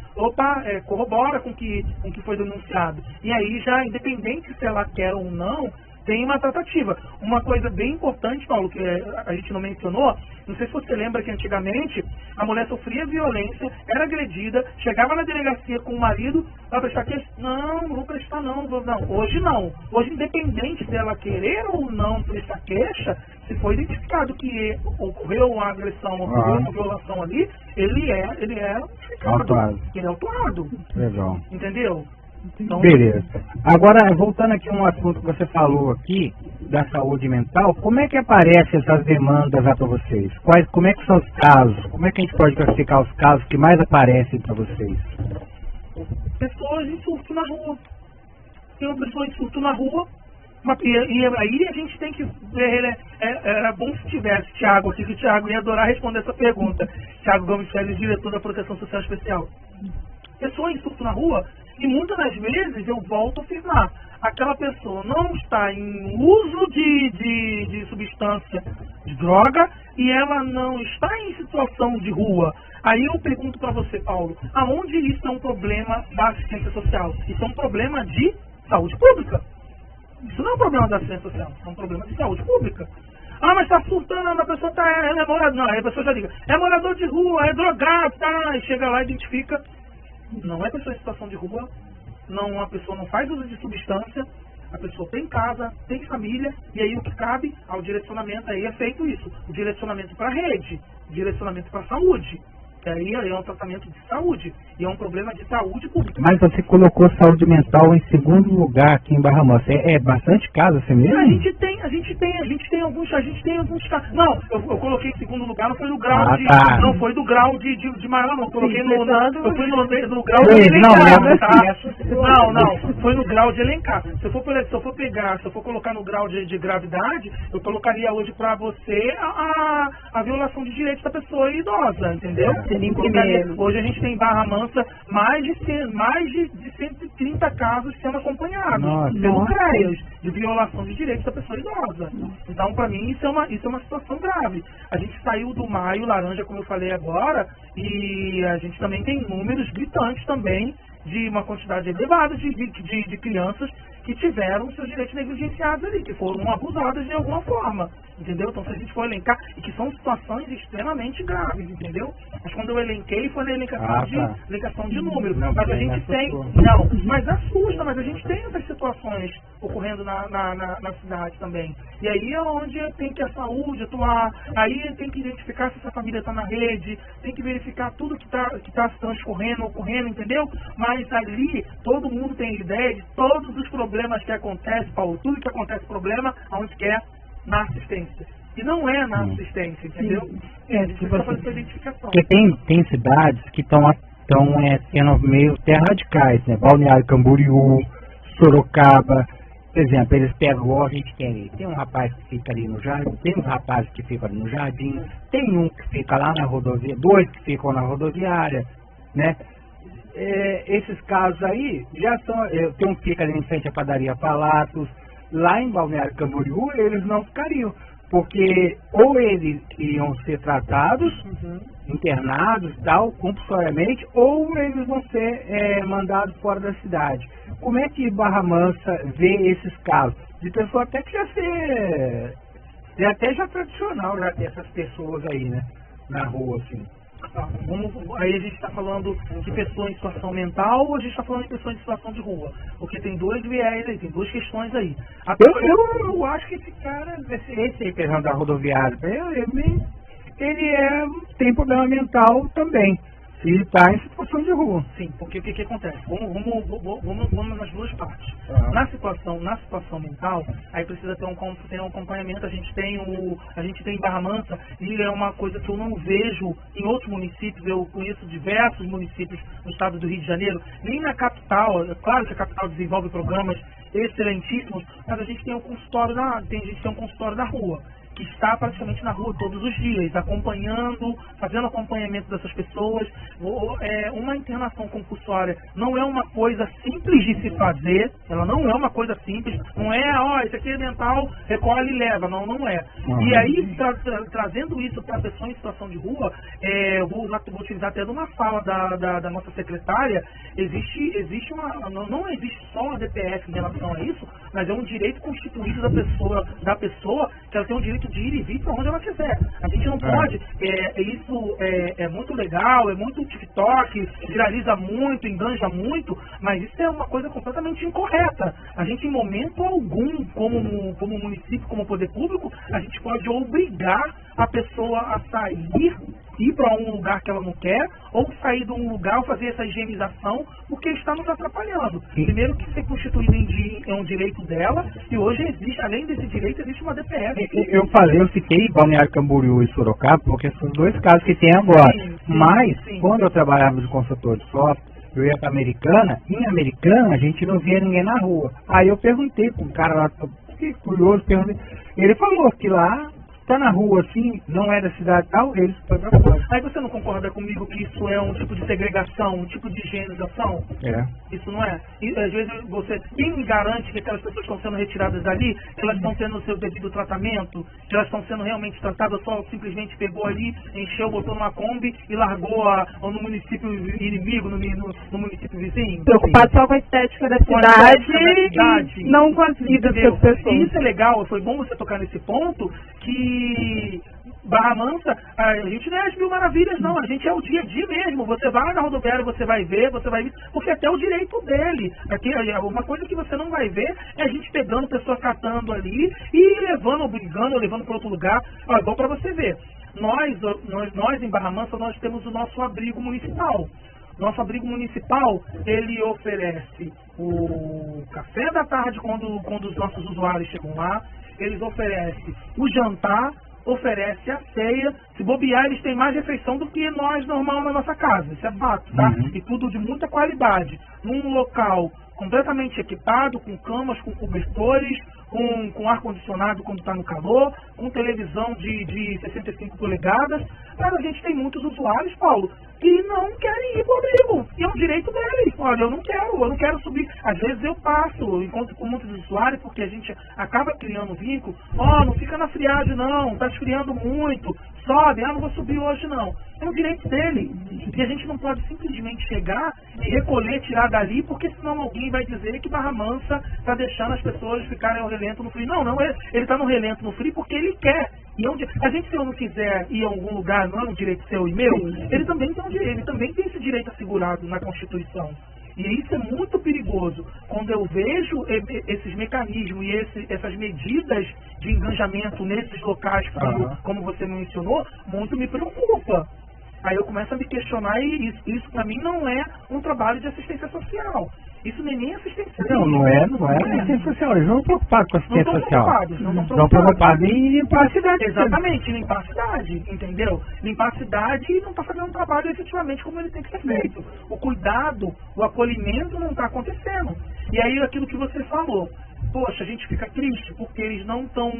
corrobora com que foi denunciado. E aí já, independente se ela quer ou não, tem uma tratativa. Uma coisa bem importante, Paulo, que a gente não mencionou, não sei se você lembra que antigamente a mulher sofria violência, era agredida, chegava na delegacia com o marido, vai prestar queixa? Não vou prestar não. Hoje não. Hoje, independente dela querer ou não prestar queixa, se for identificado que ocorreu uma agressão, ocorreu uma violação ali, ele é autuado. Ele é autuado. Legal. Entendeu? Então, beleza. Agora, voltando aqui a um assunto que você falou aqui, da saúde mental, como é que aparecem essas demandas lá para vocês? Como é que são os casos? Como é que a gente pode classificar os casos que mais aparecem para vocês? Pessoas em surto na rua. Tem uma pessoa em surto na rua, e aí a gente tem que ver, era bom se tivesse Thiago aqui, que o Thiago ia adorar responder essa pergunta. Thiago Gomes Félix, diretor da Proteção Social Especial. Pessoa em surto na rua, e muitas das vezes eu volto a afirmar, aquela pessoa não está em uso de substância de droga e ela não está em situação de rua. Aí eu pergunto para você, Paulo, aonde isso é um problema da assistência social? Isso é um problema de saúde pública. Isso não é um problema da assistência social, isso é um problema de saúde pública. Ah, mas está surtando, a pessoa ela é morador. Não, aí a pessoa já diga, é morador de rua, é drogado, tá? E chega lá e identifica. Não é pessoa em situação de rua, a pessoa não faz uso de substância, a pessoa tem casa, tem família, e aí o que cabe ao direcionamento, aí é feito isso, o direcionamento para a rede, o direcionamento para a saúde, que aí é um tratamento de saúde, e é um problema de saúde pública. Mas você colocou saúde mental em segundo lugar aqui em Barra Mansa, é bastante caso assim mesmo? A gente tem alguns casos. Não, eu coloquei em segundo lugar, não foi no grau não foi do grau de maior, não. Eu coloquei no grau de elencar. Não, foi no grau de elencar. Se eu for colocar no grau de gravidade, eu colocaria hoje para você a violação de direitos da pessoa idosa, entendeu? Hoje a gente tem em Barra Mansa mais de 130 casos sendo acompanhados pelos CREAs de violação de direitos da pessoa idosa. Então, para mim, isso é uma situação grave. A gente saiu do maio laranja, como eu falei agora, e a gente também tem números gritantes também de uma quantidade elevada de crianças que tiveram seus direitos negligenciados ali, que foram abusadas de alguma forma, entendeu? Então, se a gente for elencar, e que são situações extremamente graves, entendeu? Mas quando eu elenquei, foi na elencação de números. Mas a gente tem... mas assusta, mas a gente tem essas situações ocorrendo na cidade também. E aí é onde tem que a saúde atuar, aí tem que identificar se essa família está na rede, tem que verificar tudo que está ocorrendo, entendeu? Mas ali, todo mundo tem ideia de todos os problemas que acontecem, Paulo, tudo que acontece problema, aonde quer, na assistência. E não é na assistência, entendeu? Porque tem cidades que estão sendo meio terra radicais, né? Balneário Camboriú, Sorocaba, por exemplo, eles pegam, a gente tem um rapaz que fica ali no jardim, tem uns rapazes que ficam ali no jardim, tem um que fica lá na rodovia, 2 que ficam na rodoviária, né? Esses casos aí já são, tem um que fica ali em frente à padaria Palatos, lá em Balneário Camboriú eles não ficariam, porque ou eles iam ser tratados, internados, tal, compulsoriamente, ou eles vão ser mandados fora da cidade. Como é que Barra Mansa vê esses casos? De pessoa até que já tradicional, já ter essas pessoas aí, né, na rua, assim. Aí a gente está falando de pessoa em situação mental ou a gente está falando de pessoa em situação de rua? Porque tem dois viés aí, tem duas questões aí. Eu acho que esse cara, esse aí, da rodoviária, ele tem problema mental também. se está em situação de rua. Sim, porque o que acontece? Vamos nas duas partes. Na situação mental, aí precisa ter um acompanhamento. A gente tem em Barra Mansa, e é uma coisa que eu não vejo em outros municípios. Eu conheço diversos municípios no estado do Rio de Janeiro, nem na capital. É claro que a capital desenvolve programas excelentíssimos, mas a gente tem um consultório na rua, que está praticamente na rua todos os dias, fazendo acompanhamento dessas pessoas. Uma internação compulsória não é uma coisa simples de se fazer, ela não é uma coisa simples, não é, isso aqui é mental, recolhe e leva, não é. E aí, trazendo isso para a pessoa em situação de rua, vou utilizar até de uma fala da nossa secretária, não existe só a DPF em relação a isso, mas é um direito constituído da pessoa que ela tem o direito de ir e vir para onde ela quiser. A gente não pode, isso é muito legal, é muito TikTok, viraliza muito, enganja muito, mas isso é uma coisa completamente incorreta. A gente, em momento algum, como município, como poder público, a gente pode obrigar a pessoa a sair, ir para um lugar que ela não quer, ou sair de um lugar, ou fazer essa higienização, porque está nos atrapalhando. Primeiro que ser constituído é um direito dela, e hoje existe, além desse direito, existe uma DPF. Eu citei Balneário Camboriú e Sorocaba, porque são os dois casos que tem agora. Sim. Quando eu trabalhava de consultor de software, eu ia para Americana, em Americana a gente não via ninguém na rua. Aí eu perguntei para um cara lá, fiquei curioso, ele falou que lá, tá na rua assim, não é da cidade tal, eles foi pra fora. Aí você não concorda comigo que isso é um tipo de segregação, um tipo de higienização? Isso não é? E às vezes quem garante que aquelas pessoas estão sendo retiradas dali, que elas estão tendo o seu devido tratamento, que elas estão sendo realmente tratadas, só simplesmente pegou ali, encheu, botou numa Kombi e largou no município inimigo, no município vizinho? Preocupado só com a estética da cidade, e não com as vidas das pessoas. E isso é legal, foi bom você tocar nesse ponto, que Barra Mansa, a gente não é as mil maravilhas, não. A gente é o dia a dia mesmo. Você vai na rodoviária, você vai ver, porque até o direito dele. Aqui, uma coisa que você não vai ver é a gente pegando, pessoa catando ali e levando, obrigando, ou levando para outro lugar. Igual para você ver. Nós em Barra Mansa, nós temos o nosso abrigo municipal. Nosso abrigo municipal, ele oferece o café da tarde quando os nossos usuários chegam lá. Eles oferecem o jantar, oferece a ceia. Se bobear, eles têm mais refeição do que nós normal na nossa casa. Isso é fato, tá? E tudo de muita qualidade. Num local completamente equipado, com camas, com cobertores, com ar-condicionado quando está no calor, com televisão de 65 polegadas. Mas a gente tem muitos usuários, Paulo, que não querem ir para o abrigo. E é um direito deles. Olha, eu não quero subir. Às vezes eu passo, encontro com muitos usuários, porque a gente acaba criando vínculo. Não fica na friagem não, está esfriando muito. Sobe, não vou subir hoje não. É um direito dele. E a gente não pode simplesmente chegar e recolher, tirar dali, porque senão alguém vai dizer que Barra Mansa está deixando as pessoas ficarem ao relento no frio. Não, ele está no relento no frio porque ele quer. E a gente, se eu não quiser ir a algum lugar, não é um direito seu e meu, ele também tem esse direito assegurado na Constituição. E isso é muito perigoso. Quando eu vejo esses mecanismos e essas medidas de engajamento nesses locais, como você mencionou, muito me preocupa. Aí eu começo a me questionar e isso para mim não é um trabalho de assistência social. Isso nem é assistência social. Não é assistência social. Eles não estão preocupados com assistência social. Não estão preocupados em limpar a cidade. Exatamente, limpar a cidade, entendeu? Limpar a cidade e não está fazendo um trabalho efetivamente como ele tem que ser feito. O cuidado, o acolhimento não está acontecendo. E aí aquilo que você falou, poxa, a gente fica triste porque eles não estão...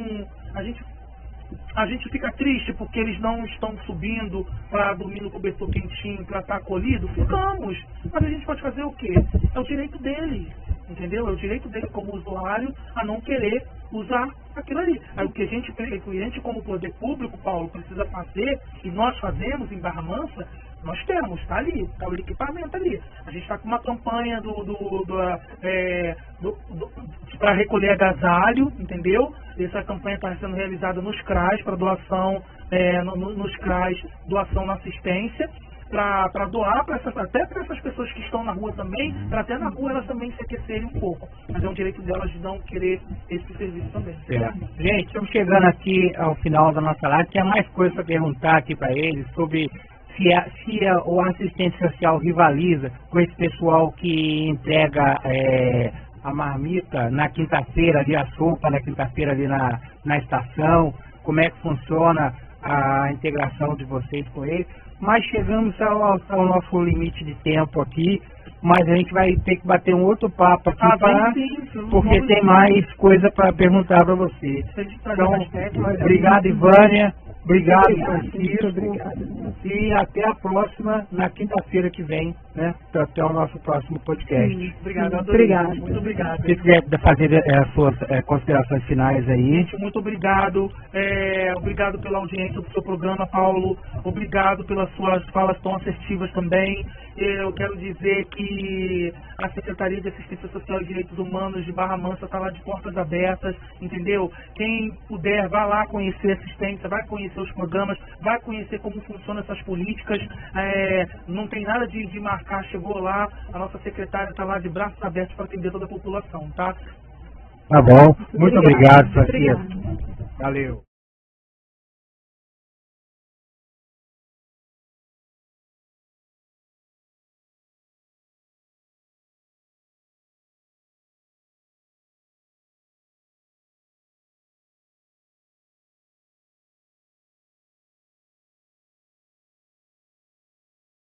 A gente fica triste porque eles não estão subindo para dormir no cobertor quentinho, para estar acolhido. Ficamos. Mas a gente pode fazer o quê? É o direito dele, entendeu? É o direito dele como usuário a não querer usar aquilo ali. Aí o que a gente como poder público, Paulo, precisa fazer, e nós fazemos em Barra Mansa, nós temos, está ali, está o equipamento ali. A gente está com uma campanha para recolher agasalho, entendeu? Essa campanha está sendo realizada nos CRAs, para doação, nos CRAs, doação na assistência, para doar até para essas pessoas que estão na rua também, para até na rua elas também se aquecerem um pouco. Mas é um direito delas de não querer esse serviço também. Gente, estamos chegando aqui ao final da nossa live. Tinha mais coisa para perguntar aqui para eles sobre o assistente social rivaliza com esse pessoal que entrega a marmita na quinta-feira, ali a sopa na quinta-feira ali na estação, como é que funciona a integração de vocês com ele. Mas chegamos ao nosso limite de tempo aqui, mas a gente vai ter que bater um outro papo aqui, porque tem mais coisa para perguntar para você. Então, obrigado, Ivânia. Obrigado, Francisco. E até a próxima, na quinta-feira que vem, né? Até o nosso próximo podcast. Sim, obrigado. Muito obrigado. Se quiser fazer as suas considerações finais aí. Gente, muito obrigado. Obrigado pela audiência do seu programa, Paulo. Obrigado pelas suas falas tão assertivas também. Eu quero dizer que a Secretaria de Assistência Social e Direitos Humanos de Barra Mansa está lá de portas abertas, entendeu? Quem puder, vá lá conhecer a assistência, vai conhecer os programas, vai conhecer como funcionam essas políticas. Não tem nada de marcar, chegou lá, a nossa secretária está lá de braços abertos para atender toda a população, tá? Tá bom. Muito obrigado, Francisco. Valeu.